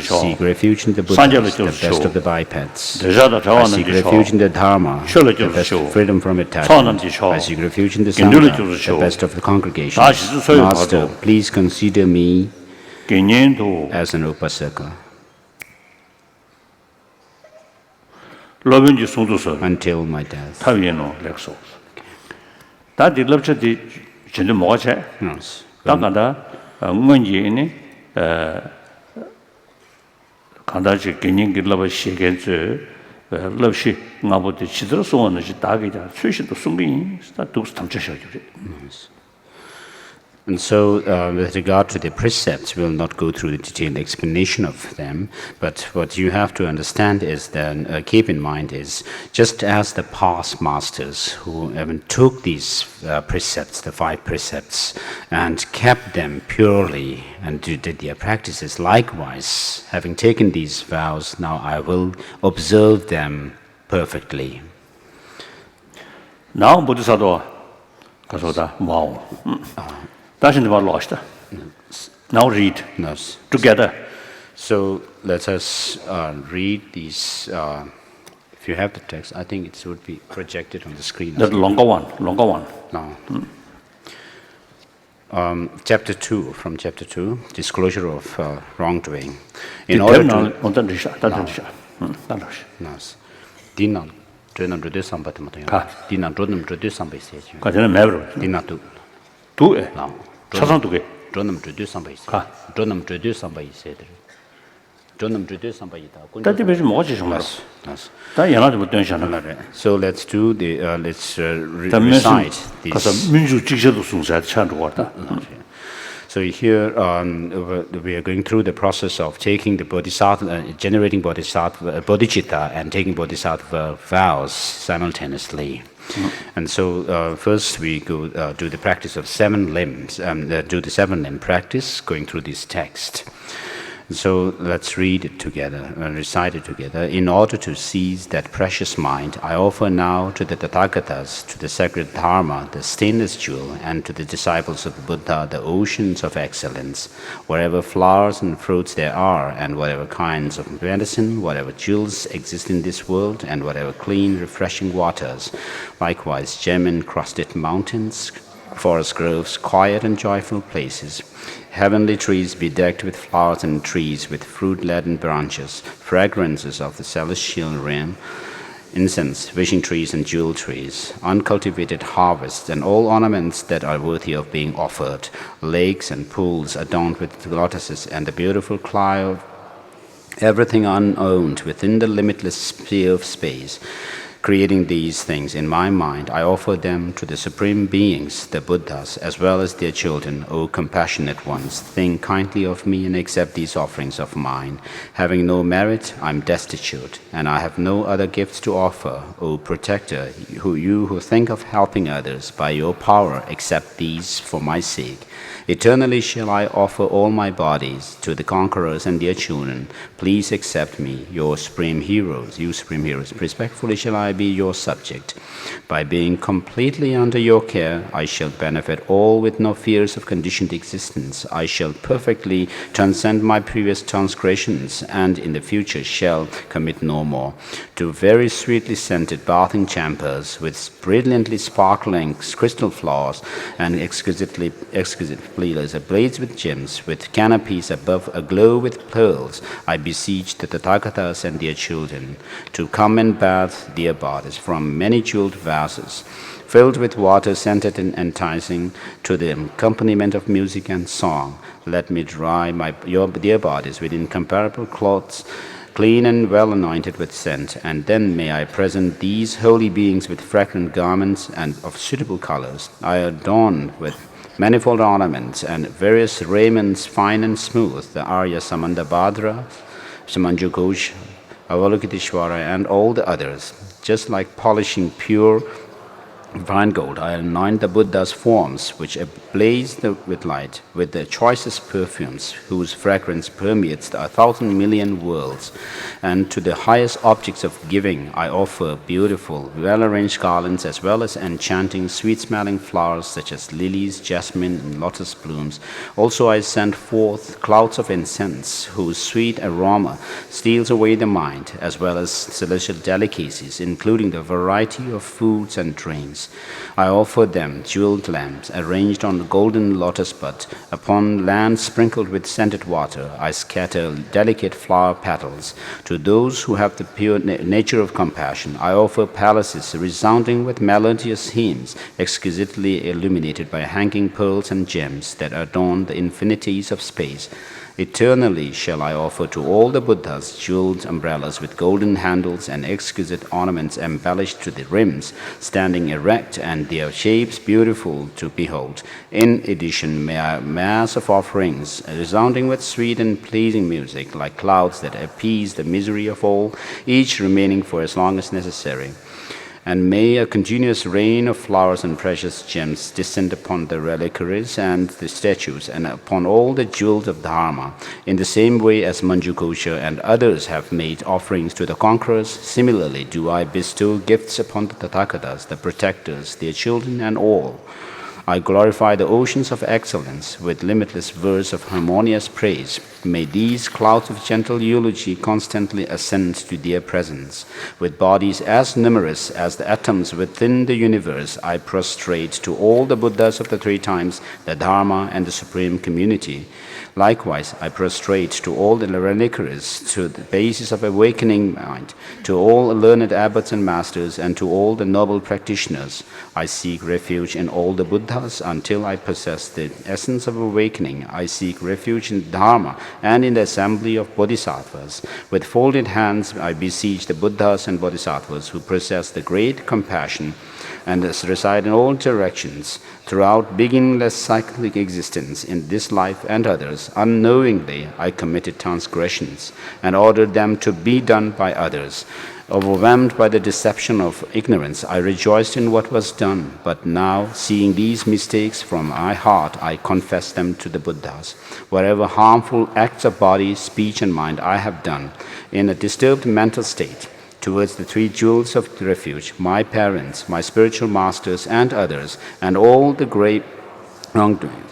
seek refuge in the Buddha, the best of the bipeds. I seek refuge in the Dharma, the best of freedom from attachment. I seek refuge in the Sangha, the best of the congregation. Master, please consider me as an Upasaka until my death. Yes. 당가다 응원지니 간다지 개념길로 시계즈 러시 나보다 지도로 소원을 다기다 최신도 숨빈 스타트스 탐쳐셔죠. And so, with regard to the precepts, we will not go through the detailed explanation of them, but what you have to understand is that, keep in mind is, just as the past masters who took these precepts, the 5 precepts, and kept them purely and did their practices, likewise, having taken these vows, now I will observe them perfectly. Now, Bodhisattva, 가서다 wow. That's in the lost. Now read together. So let us read these. If you have the text, I think it would be projected on the screen. The longer one. No. Chapter 2, from chapter 2, disclosure of wrongdoing. In order to... 차상 두 개. 존놈 주두 삼바이세. 존놈 주두 삼바이세. 존놈 주두 삼바이다. 따지면서 뭐지 정말. 다 연하지 못 되잖아. So let's do the let's recite this. 가서 민주 직제도 순서 찬도 왔다. So here we are going through the process of taking the bodhisattva, generating bodhicitta, and taking bodhisattva vows simultaneously. And so first we go do the practice of 7 limbs, do the 7-limb practice, going through this text. So let's read it together and recite it together. In order to seize that precious mind, I offer now to the Tathagatas, to the sacred Dharma, the stainless jewel, and to the disciples of the Buddha, the oceans of excellence. Wherever flowers and fruits there are, and whatever kinds of medicine, whatever jewels exist in this world, and whatever clean, refreshing waters, likewise gem-encrusted mountains, forest groves, quiet and joyful places, heavenly trees bedecked with flowers and trees with fruit-laden branches, fragrances of the celestial realm, incense, wishing trees and jewel trees, uncultivated harvests, and all ornaments that are worthy of being offered, lakes and pools adorned with lotuses, and the beautiful cloud, everything unowned within the limitless sphere of space. Creating these things in my mind, I offer them to the Supreme Beings, the Buddhas, as well as their children. O compassionate ones, think kindly of me and accept these offerings of mine. Having no merit, I am destitute, and I have no other gifts to offer. O protector, you who think of helping others, by your power accept these for my sake. Eternally shall I offer all my bodies to the conquerors and their children. Please accept me, your supreme heroes. You supreme heroes, respectfully shall I be your subject. By being completely under your care, I shall benefit all with no fears of conditioned existence. I shall perfectly transcend my previous transgressions, and in the future shall commit no more. To very sweetly scented bathing chambers with brilliantly sparkling crystal floors and exquisite pillars ablaze with gems, with canopies above aglow with pearls, I beseech the Tathagatas and their children to come and bathe their bodies from many jeweled vases, filled with water scented and enticing, to the accompaniment of music and song. Let me dry their bodies with incomparable cloths, clean and well anointed with scent, and then may I present these holy beings with fragrant garments and of suitable colors. I adorn with manifold ornaments and various raiments fine and smooth, the Arya Samandabhadra, Samanjughosha, Avalokiteshvara, and all the others, just like polishing pure fine gold, I anoint the Buddha's forms, which ablaze with light, with the choicest perfumes, whose fragrance permeates 1,000 million worlds. And to the highest objects of giving, I offer beautiful, well-arranged garlands, as well as enchanting, sweet-smelling flowers such as lilies, jasmine, and lotus blooms. Also I send forth clouds of incense, whose sweet aroma steals away the mind, as well as celestial delicacies, including the variety of foods and drinks. I offer them jeweled lamps arranged on golden lotus bud. Upon land sprinkled with scented water, I scatter delicate flower petals. To those who have the pure nature of compassion, I offer palaces resounding with melodious hymns, exquisitely illuminated by hanging pearls and gems that adorn the infinities of space. Eternally shall I offer to all the Buddhas jeweled umbrellas with golden handles and exquisite ornaments embellished to the rims, standing erect and their shapes beautiful to behold. In addition, may a mass of offerings, resounding with sweet and pleasing music, like clouds that appease the misery of all, each remaining for as long as necessary. And may a continuous rain of flowers and precious gems descend upon the reliquaries and the statues, and upon all the jewels of Dharma. In the same way as Manjukosha and others have made offerings to the conquerors, similarly do I bestow gifts upon the Tathagatas, the protectors, their children, and all. I glorify the oceans of excellence with limitless verse of harmonious praise. May these clouds of gentle eulogy constantly ascend to their presence. With bodies as numerous as the atoms within the universe, I prostrate to all the Buddhas of the three times, the Dharma, and the Supreme Community. Likewise, I prostrate to all the reliquaries, to the basis of awakening mind, to all learned abbots and masters, and to all the noble practitioners. I seek refuge in all the Buddhas until I possess the essence of awakening. I seek refuge in Dharma and in the assembly of Bodhisattvas. With folded hands, I beseech the Buddhas and Bodhisattvas who possess the great compassion and reside in all directions throughout beginningless cyclic existence in this life and others. Unknowingly, I committed transgressions and ordered them to be done by others. Overwhelmed by the deception of ignorance, I rejoiced in what was done, but now, seeing these mistakes from my heart, I confess them to the Buddhas. Whatever harmful acts of body, speech, and mind I have done in a disturbed mental state, towards the three jewels of refuge, my parents, my spiritual masters, and others, and all the great wrongdoings.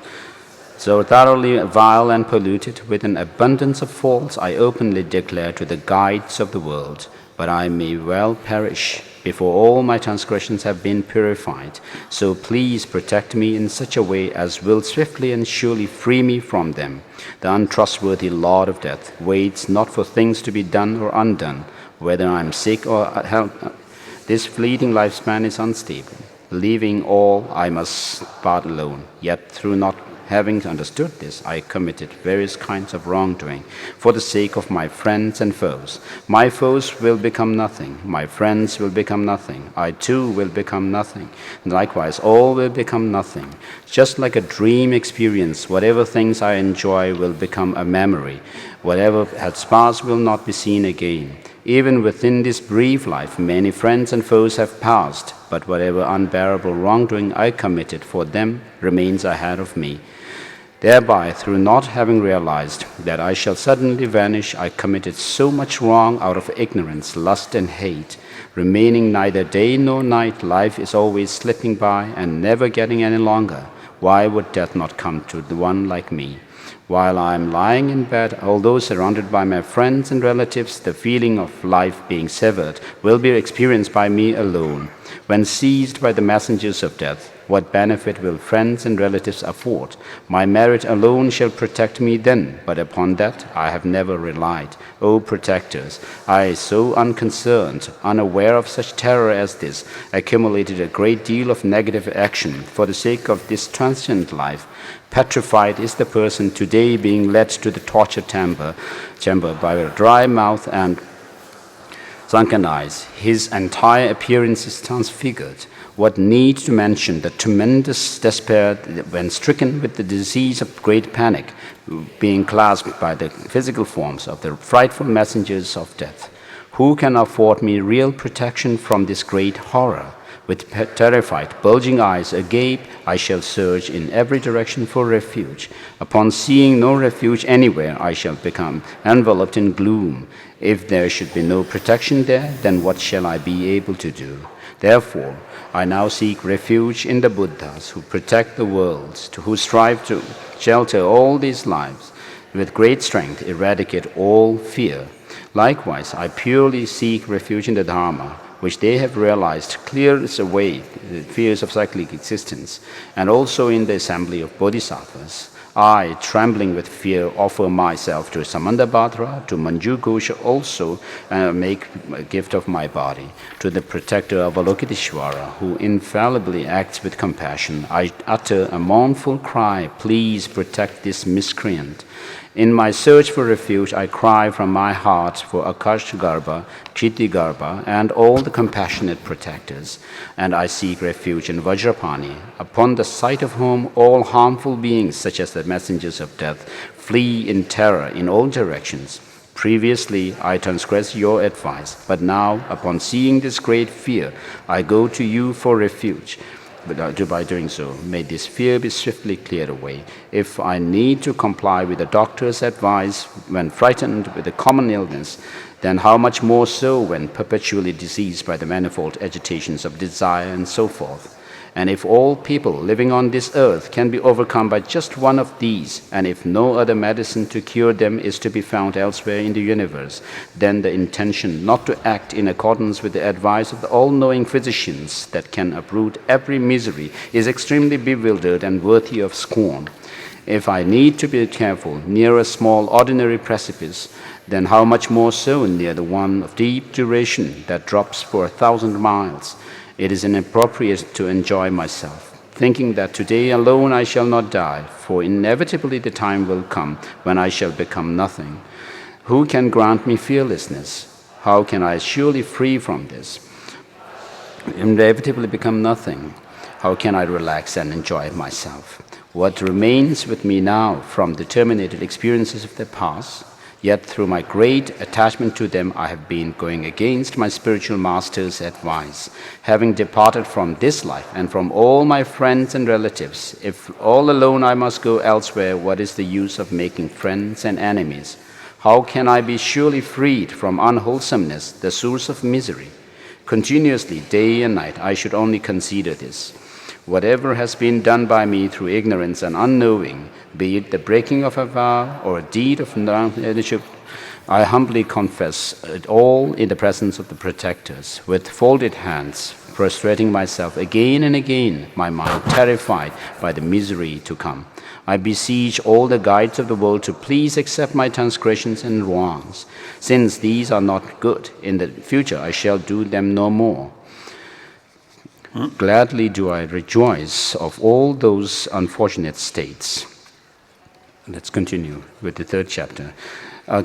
So thoroughly vile and polluted, with an abundance of faults, I openly declare to the guides of the world, but I may well perish before all my transgressions have been purified. So please protect me in such a way as will swiftly and surely free me from them. The untrustworthy Lord of Death waits not for things to be done or undone, whether I am sick or healthy. This fleeting lifespan is unstable. Leaving all, I must part alone. Yet through not having understood this, I committed various kinds of wrongdoing for the sake of my friends and foes. My foes will become nothing. My friends will become nothing. I too will become nothing. Likewise, all will become nothing. Just like a dream experience, whatever things I enjoy will become a memory. Whatever has passed will not be seen again. Even within this brief life, many friends and foes have passed, but whatever unbearable wrongdoing I committed for them remains ahead of me. Thereby, through not having realized that I shall suddenly vanish, I committed so much wrong out of ignorance, lust, and hate. Remaining neither day nor night, life is always slipping by and never getting any longer. Why would death not come to the one like me? While I am lying in bed, although surrounded by my friends and relatives, the feeling of life being severed will be experienced by me alone. When seized by the messengers of death, what benefit will friends and relatives afford? My merit alone shall protect me then, but upon that I have never relied. O protectors, I, so unconcerned, unaware of such terror as this, accumulated a great deal of negative action for the sake of this transient life. Petrified is the person today being led to the torture chamber by a dry mouth and sunken eyes. His entire appearance is transfigured. What need to mention the tremendous despair when stricken with the disease of great panic, being clasped by the physical forms of the frightful messengers of death. Who can afford me real protection from this great horror? With terrified, bulging eyes agape, I shall search in every direction for refuge. Upon seeing no refuge anywhere, I shall become enveloped in gloom. If there should be no protection there, then what shall I be able to do? Therefore, I now seek refuge in the Buddhas who protect the worlds, who strive to shelter all these lives, with great strength eradicate all fear. Likewise, I purely seek refuge in the Dharma, which they have realized clears away the fears of cyclic existence, and also in the assembly of Bodhisattvas. I, trembling with fear, offer myself to Samandabhadra, to Manju Ghosha also, and make a gift of my body. To the protector of Avalokiteshvara, who infallibly acts with compassion, I utter a mournful cry, please protect this miscreant. In my search for refuge, I cry from my heart for Akashgarbha, Kshittigarbha, and all the compassionate protectors. And I seek refuge in Vajrapani, upon the sight of whom all harmful beings, such as the messengers of death, flee in terror in all directions. Previously, I transgressed your advice, but now, upon seeing this great fear, I go to you for refuge. But by doing so, may this fear be swiftly cleared away. If I need to comply with the doctor's advice when frightened with a common illness, then how much more so when perpetually diseased by the manifold agitations of desire and so forth. And if all people living on this earth can be overcome by just one of these, and if no other medicine to cure them is to be found elsewhere in the universe, then the intention not to act in accordance with the advice of the all-knowing physicians that can uproot every misery is extremely bewildered and worthy of scorn. If I need to be careful near a small ordinary precipice, then how much more so near the one of deep duration that drops for 1,000 miles. It is inappropriate to enjoy myself, thinking that today alone I shall not die, for inevitably the time will come when I shall become nothing. Who can grant me fearlessness? How can I surely free from this? Inevitably become nothing. How can I relax and enjoy myself? What remains with me now from the terminated experiences of the past? Yet through my great attachment to them, I have been going against my spiritual master's advice. Having departed from this life and from all my friends and relatives, if all alone I must go elsewhere, what is the use of making friends and enemies? How can I be surely freed from unwholesomeness, the source of misery? Continuously, day and night, I should only consider this. Whatever has been done by me through ignorance and unknowing, be it the breaking of a vow or a deed of non-leadership, I humbly confess it all in the presence of the protectors, with folded hands, prostrating myself again and again, my mind terrified by the misery to come. I beseech all the guides of the world to please accept my transgressions and wrongs. Since these are not good, in the future I shall do them no more. Gladly do I rejoice of all those unfortunate states. Let's continue with the third chapter.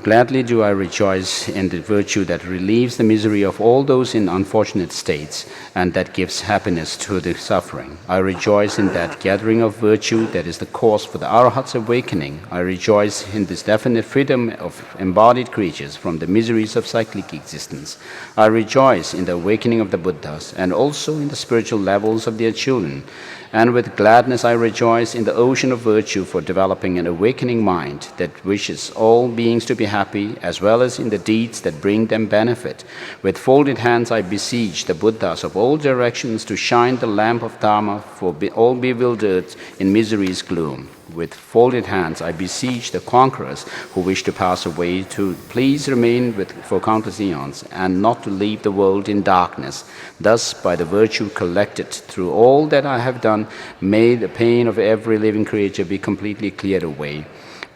Gladly do I rejoice in the virtue that relieves the misery of all those in unfortunate states and that gives happiness to the suffering. I rejoice in that gathering of virtue that is the cause for the Arhat's awakening. I rejoice in this definite freedom of embodied creatures from the miseries of cyclic existence. I rejoice in the awakening of the Buddhas and also in the spiritual levels of their children. And with gladness I rejoice in the ocean of virtue for developing an awakening mind that wishes all beings to be happy, as well as in the deeds that bring them benefit. With folded hands I beseech the Buddhas of all directions to shine the lamp of Dharma for all bewildered in misery's gloom. With folded hands I beseech the conquerors who wish to pass away to please remain for countless eons and not to leave the world in darkness. Thus, by the virtue collected through all that I have done, may the pain of every living creature be completely cleared away.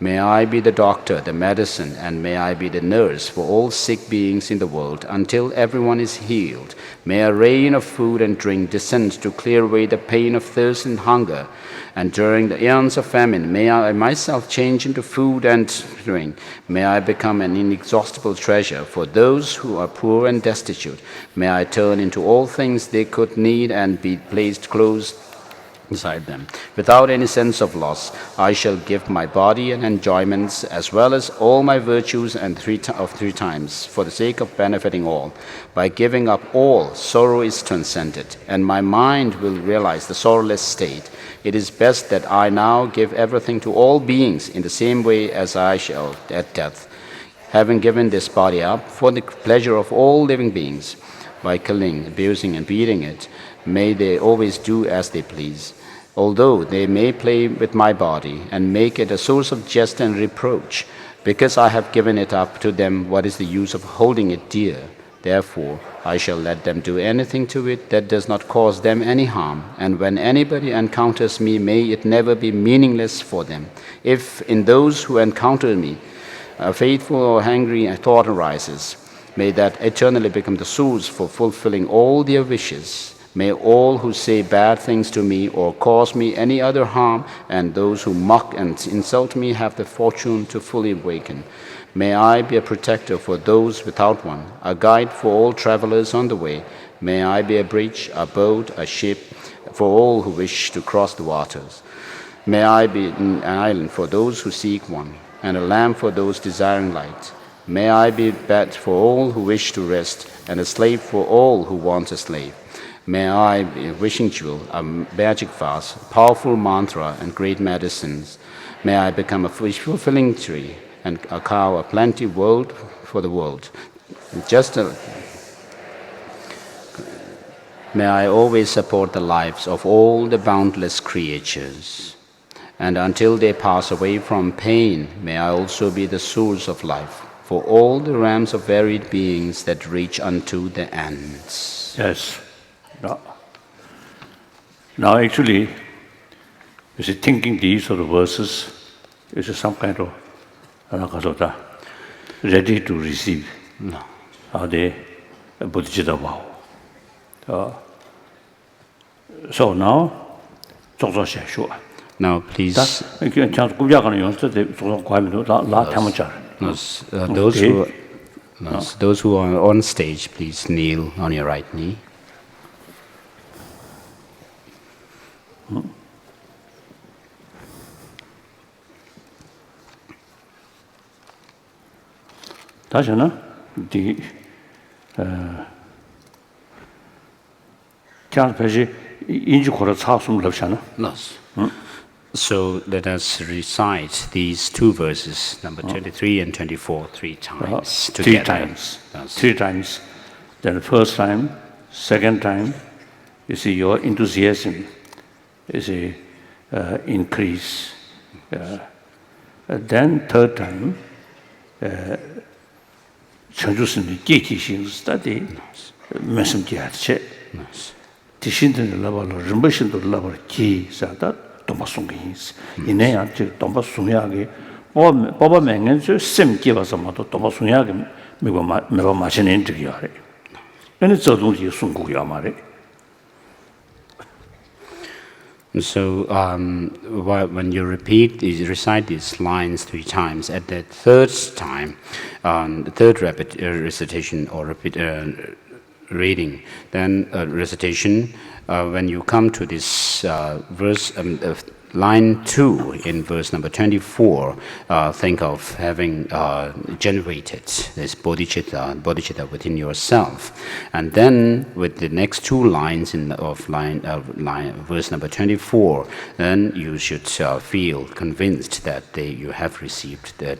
May I be the doctor, the medicine, and may I be the nurse for all sick beings in the world until everyone is healed. May a rain of food and drink descend to clear away the pain of thirst and hunger. And during the eons of famine, may I myself change into food and drink. May I become an inexhaustible treasure for those who are poor and destitute. May I turn into all things they could need and be placed close inside them. Without any sense of loss, I shall give my body and enjoyments, as well as all my virtues and three times, for the sake of benefiting all. By giving up all, sorrow is transcended, and my mind will realize the sorrowless state. It is best that I now give everything to all beings in the same way as I shall at death, having given this body up for the pleasure of all living beings. By killing, abusing, and beating it, may they always do as they please. Although they may play with my body and make it a source of jest and reproach, because I have given it up to them, what is the use of holding it dear? Therefore, I shall let them do anything to it that does not cause them any harm, and when anybody encounters me, may it never be meaningless for them. If in those who encounter me, a faithful or angry thought arises, may that eternally become the source for fulfilling all their wishes. May all who say bad things to me or cause me any other harm, and those who mock and insult me, have the fortune to fully awaken. May I be a protector for those without one, a guide for all travelers on the way. May I be a bridge, a boat, a ship for all who wish to cross the waters. May I be an island for those who seek one, and a lamp for those desiring light. May I be a bed for all who wish to rest, and a slave for all who want a slave. May I be a wishing jewel, a magic vase, powerful mantra, and great medicines. May I become a fulfilling tree, and a cow, a plenty world for the world. May I always support the lives of all the boundless creatures. And until they pass away from pain, may I also be the source of life for all the realms of varied beings that reach unto the ends. Yes. Now actually, you see, thinking these sort of verses is some kind of ready to receive the Bodhicitta vow. So now, now please, those who are on stage, please kneel on your right knee. So let us recite these two verses, number 23 and 24, three times together. Three times. Then the first time, second time, you see your enthusiasm is increase. Then third time, 전주스님 계기신 study 말씀 기하체 디신들 라발로 림버신도 라발 기사다 도마송기스 이내야 저 도마송야게 뭐 맹은 저 셈기 봐서 뭐도 도마송야게 매번 마시는 적이야. 근데 저 동지 송구야 말해. So when you recite these lines three times, at the third time, the third recitation or reading, then recitation, when you come to this verse, line 2 in verse number 24, think of having generated this bodhicitta within yourself. And then with the next two lines of verse number 24, then you should feel convinced that you have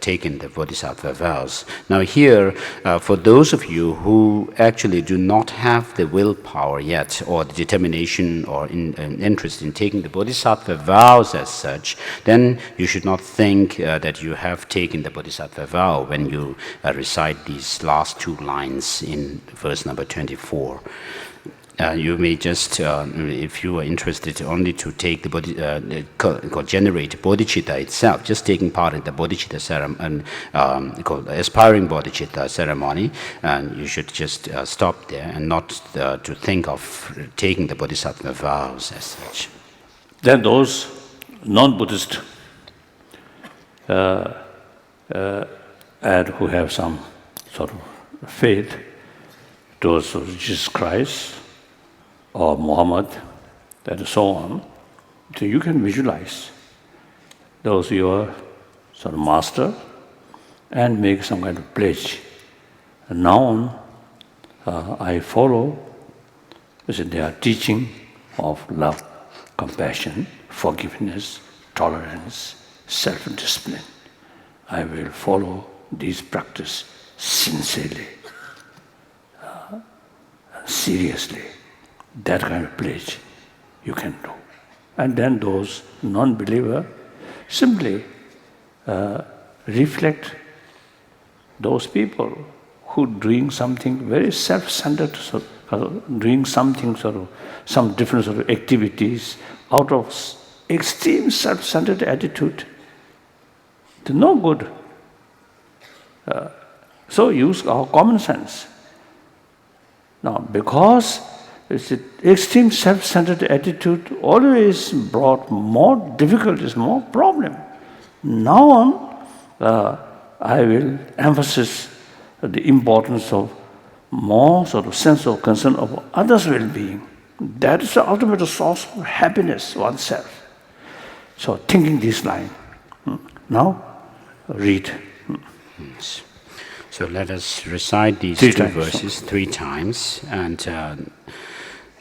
taken the bodhisattva vows. Now here, for those of you who actually do not have the willpower yet, or the determination or interest in taking the bodhisattva vows as such, then you should not think that you have taken the bodhisattva vow when you recite these last two lines in verse number 24. You may just, if you are interested only to take the generate bodhicitta itself, just taking part in the bodhicitta ceremony, called aspiring bodhicitta ceremony, and you should just stop there and not to think of taking the bodhisattva vows as such. Then those non-Buddhist and who have some sort of faith towards Jesus Christ or Muhammad and so on, So you can visualize those your sort of master and make some kind of pledge. And now on, I follow their teaching of love, compassion, forgiveness, tolerance, self-discipline. I will follow these practices sincerely, seriously. That kind of pledge you can do. And then those non-believer simply reflect those people who doing something very self-centered, doing something some different sort of activities out of extreme self-centered attitude. It's no good. So use our common sense. Now, because it's an extreme self-centered attitude always brought more difficulties, more problem. Now on, I will emphasize the importance of more sort of sense of concern of others' well-being. That is the ultimate source of happiness oneself. So thinking this line. Now, read. Yes. So let us recite these verses 3 times. And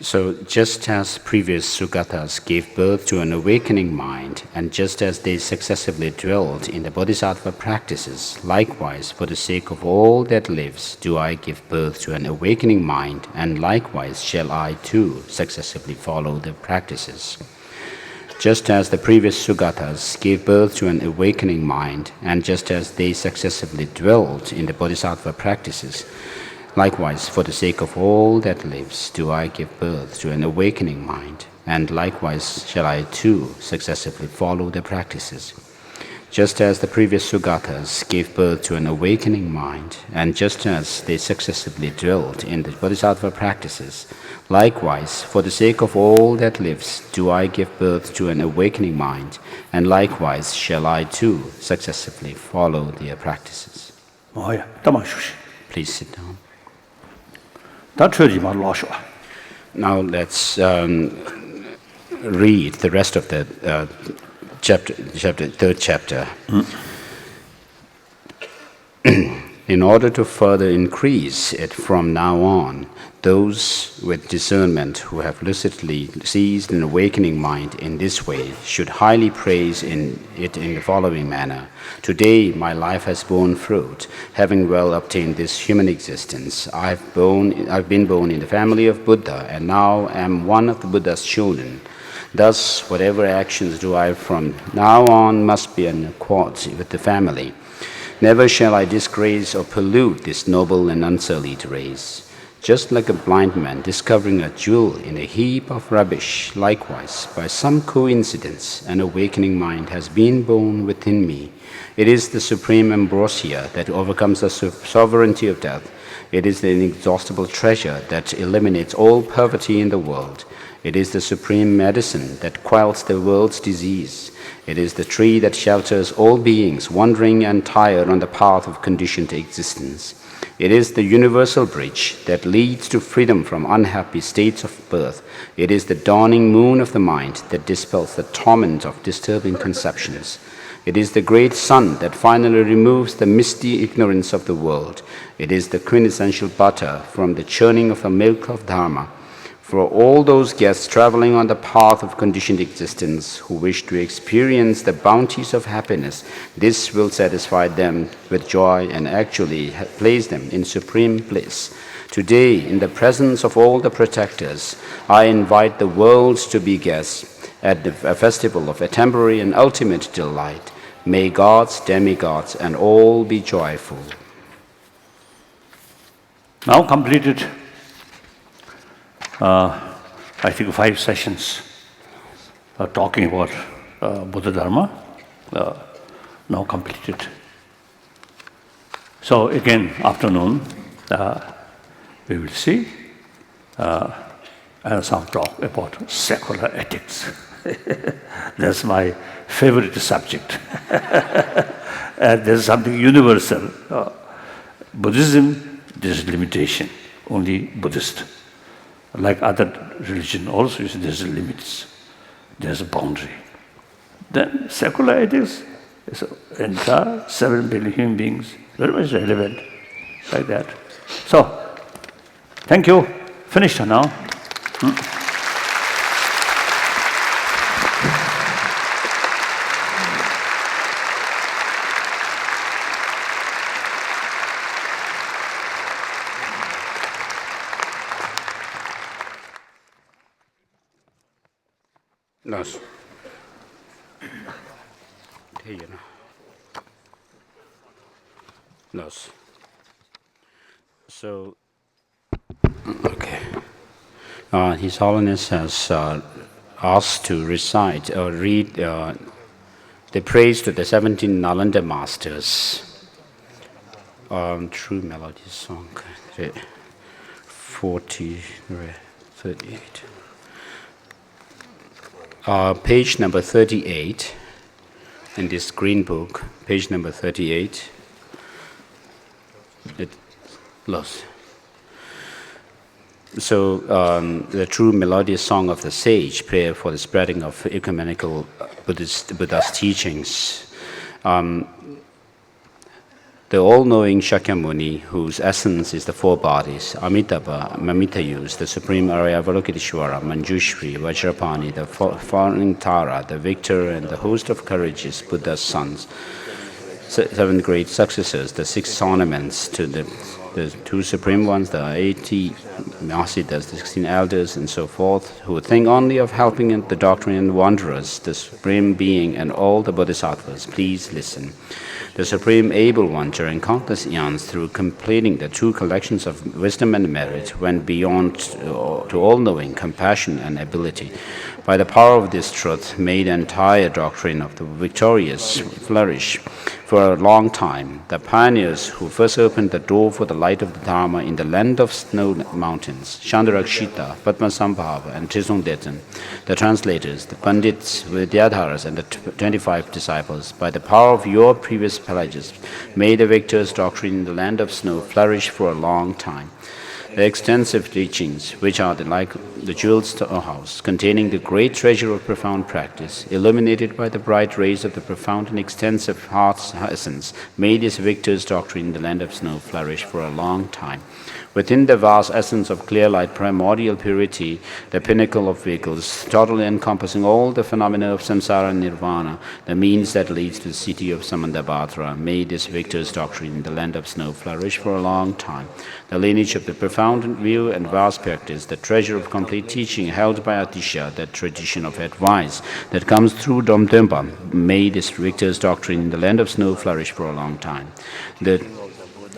so just as previous Sugatas gave birth to an awakening mind, and just as they successively dwelt in the Bodhisattva practices, likewise, for the sake of all that lives, do I give birth to an awakening mind, and likewise shall I too successively follow the practices. Just as the previous Sugatas gave birth to an awakening mind, and just as they successively dwelt in the Bodhisattva practices, likewise, for the sake of all that lives, do I give birth to an awakening mind, and likewise shall I too successively follow the practices. Just as the previous Sugatas gave birth to an awakening mind, and just as they successively dwelt in the Bodhisattva practices, likewise, for the sake of all that lives, do I give birth to an awakening mind, and likewise shall I too successively follow their practices. Please sit down. Now let's read the rest of the third chapter. In order to further increase it from now on, those with discernment who have lucidly seized an awakening mind in this way should highly praise it in the following manner. Today my life has borne fruit, having well obtained this human existence. I've been born in the family of Buddha, and now am one of the Buddha's children. Thus, whatever actions derived from now on must be in accord with the family. Never shall I disgrace or pollute this noble and unsullied race. Just like a blind man discovering a jewel in a heap of rubbish, likewise, by some coincidence, an awakening mind has been born within me. It is the supreme ambrosia that overcomes the sovereignty of death. It is the inexhaustible treasure that eliminates all poverty in the world. It is the supreme medicine that quells the world's disease. It is the tree that shelters all beings wandering and tired on the path of conditioned existence. It is the universal bridge that leads to freedom from unhappy states of birth. It is the dawning moon of the mind that dispels the torment of disturbing conceptions. It is the great sun that finally removes the misty ignorance of the world. It is the quintessential butter from the churning of the milk of Dharma. For all those guests traveling on the path of conditioned existence who wish to experience the bounties of happiness, this will satisfy them with joy and actually place them in supreme bliss. Today, in the presence of all the protectors, I invite the worlds to be guests at a festival of a temporary and ultimate delight. May gods, demigods, and all be joyful. Now completed, I think 5 sessions talking about Buddha Dharma, now completed. So again, afternoon, we will see and some talk about secular ethics. That's my favorite subject. And there's something universal. Buddhism, there's limitation, only Buddhist. Like other religion also, there's limits. there's a boundary. Then secular ethics is entire 7 billion human beings, very much relevant, like that. So, thank you. Finished now. Yes. Yes. So, okay. His Holiness has asked to recite or read the praise to the 17 Nalanda masters. True Melody Song 38. Page number 38 in this green book, page number 38. So, the true melodious song of the sage, prayer for the spreading of ecumenical Buddha's teachings. The all-knowing Shakyamuni, whose essence is the four bodies, Amitabha, Mamitayus, the Supreme Arya Avalokiteshvara, Manjushri, Vajrapani, the falling Tara, the victor, and the host of courageous Buddha's sons, 7 great successors, the 6 ornaments to the 2 supreme ones, the 80 Mahasiddhas, the 16 elders, and so forth, who think only of helping the doctrine and wanderers, the Supreme Being, and all the Bodhisattvas. Please listen. The Supreme Able One, during countless eons, through completing the 2 collections of wisdom and merit, went beyond to all-knowing compassion and ability. By the power of this truth, made the entire doctrine of the victorious flourish. For a long time, the pioneers who first opened the door for the light of the Dharma in the land of snow mountains, Chandarakshita, Padmasambhava, and Trisongdetan, the translators, the Pandits, Vidyadharas, and the 25 disciples, by the power of your previous pelagists, made the victor's doctrine in the land of snow flourish for a long time. The extensive teachings, which are like the jeweled storehouse, containing the great treasure of profound practice, illuminated by the bright rays of the profound and extensive heart's essence, made this victor's doctrine in the land of snow flourish for a long time. Within the vast essence of clear light, primordial purity, the pinnacle of vehicles, totally encompassing all the phenomena of samsara and nirvana, the means that leads to the city of Samandabhadra, made this victor's doctrine in the land of snow flourish for a long time. The lineage of the profound view and vast practice, the treasure of complete teaching held by Atisha, that tradition of advice that comes through Domdemba, made this victor's doctrine in the land of snow flourish for a long time. The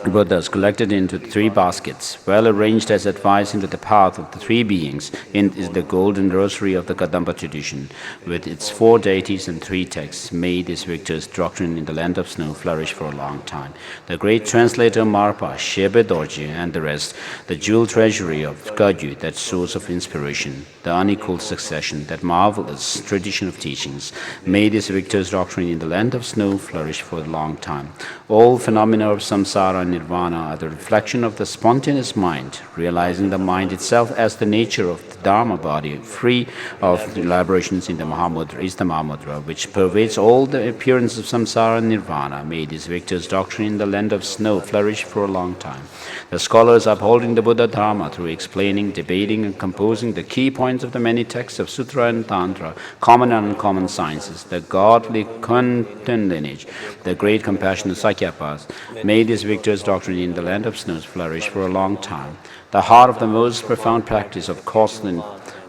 Buddhas collected into 3 baskets, well arranged as advice into the path of the 3 beings, is the golden rosary of the Kadamba tradition, with its 4 deities and 3 texts, made this victor's doctrine in the land of snow flourish for a long time. The great translator Marpa, Shebe Dorje, and the rest, the jewel treasury of Kagyu, that source of inspiration, the unequaled succession, that marvelous tradition of teachings, made this victor's doctrine in the land of snow flourish for a long time. All phenomena of samsara and nirvana are the reflection of the spontaneous mind, realizing the mind itself as the nature of the Dharma body, free of elaborations in the Mahamudra, is the Mahamudra, which pervades all the appearance of samsara and nirvana, made this victor's doctrine in the land of snow flourish for a long time. The scholars upholding the Buddha Dharma through explaining, debating, and composing the key points of the many texts of Sutra and Tantra, common and uncommon sciences, the godly content lineage, the great compassion of Sakyapas, made this victor's doctrine in the land of snows flourish for a long time. The heart of the most profound practice of cause and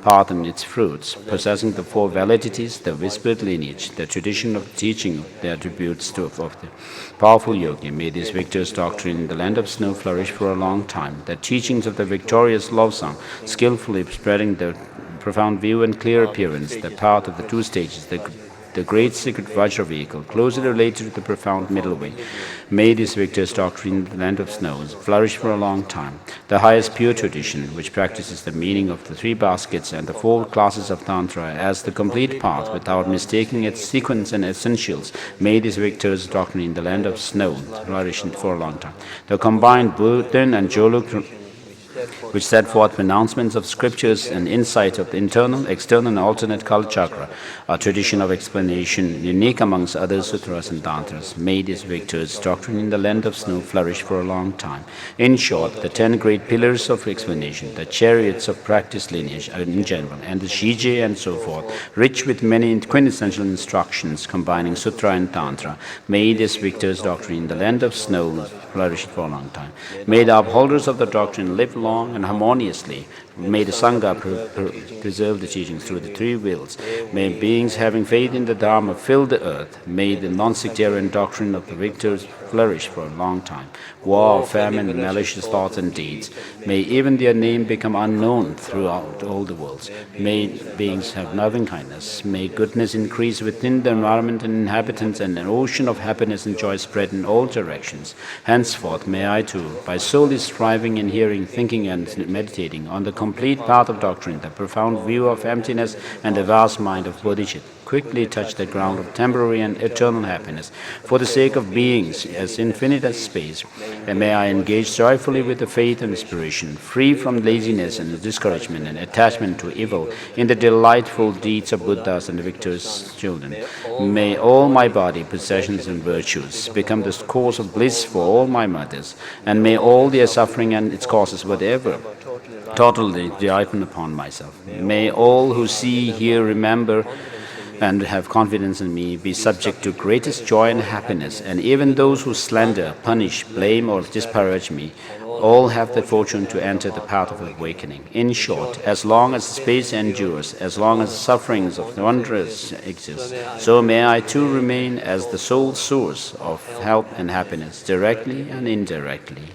path and its fruits, possessing the 4 validities, the whispered lineage, the tradition of teaching, the attributes of the powerful yogi, made this victor's doctrine in the land of snow flourish for a long time. The teachings of the victorious love song, skillfully spreading the profound view and clear appearance, the path of the 2 stages, the great secret Vajra vehicle, closely related to the profound middle way, made this victor's doctrine in the land of snows flourish for a long time. The highest pure tradition, which practices the meaning of the 3 baskets and the 4 classes of Tantra as the complete path without mistaking its sequence and essentials, made this victor's doctrine in the land of snow flourish for a long time. The combined Bhutan and Joluk which set forth pronouncements of scriptures and insight of the internal, external, and alternate color chakra, a tradition of explanation unique amongst other sutras and tantras, made his victor's doctrine in the land of snow flourish for a long time. In short, the 10 great pillars of explanation, the chariots of practice lineage in general, and the Shije and so forth, rich with many quintessential instructions combining sutra and tantra, made his victor's doctrine in the land of snow flourish for a long time. May the upholders of the doctrine live long and harmoniously. May the Sangha preserve the teachings through the three wills. May beings having faith in the Dharma fill the earth. May the non-sectarian doctrine of the victors flourish for a long time. War, famine, malicious thoughts and deeds, may even their name become unknown throughout all the worlds. May beings have loving kindness. May goodness increase within the environment and inhabitants, and an ocean of happiness and joy spread in all directions. Henceforth, may I too, by solely striving and hearing, thinking and meditating on the complete path of doctrine, the profound view of emptiness, and the vast mind of Bodhicitta, quickly touch the ground of temporary and eternal happiness. For the sake of beings as infinite as space, and may I engage joyfully with the faith and inspiration, free from laziness and discouragement and attachment to evil, in the delightful deeds of Buddhas and the victors' children. May all my body, possessions, and virtues become the cause of bliss for all my mothers, and may all their suffering and its causes, whatever, totally ripen upon myself. May all who see, hear, remember, and have confidence in me be subject to greatest joy and happiness, and even those who slander, punish, blame, or disparage me, all have the fortune to enter the path of awakening. In short, as long as space endures, as long as sufferings of wonders exist, so may I too remain as the sole source of help and happiness, directly and indirectly.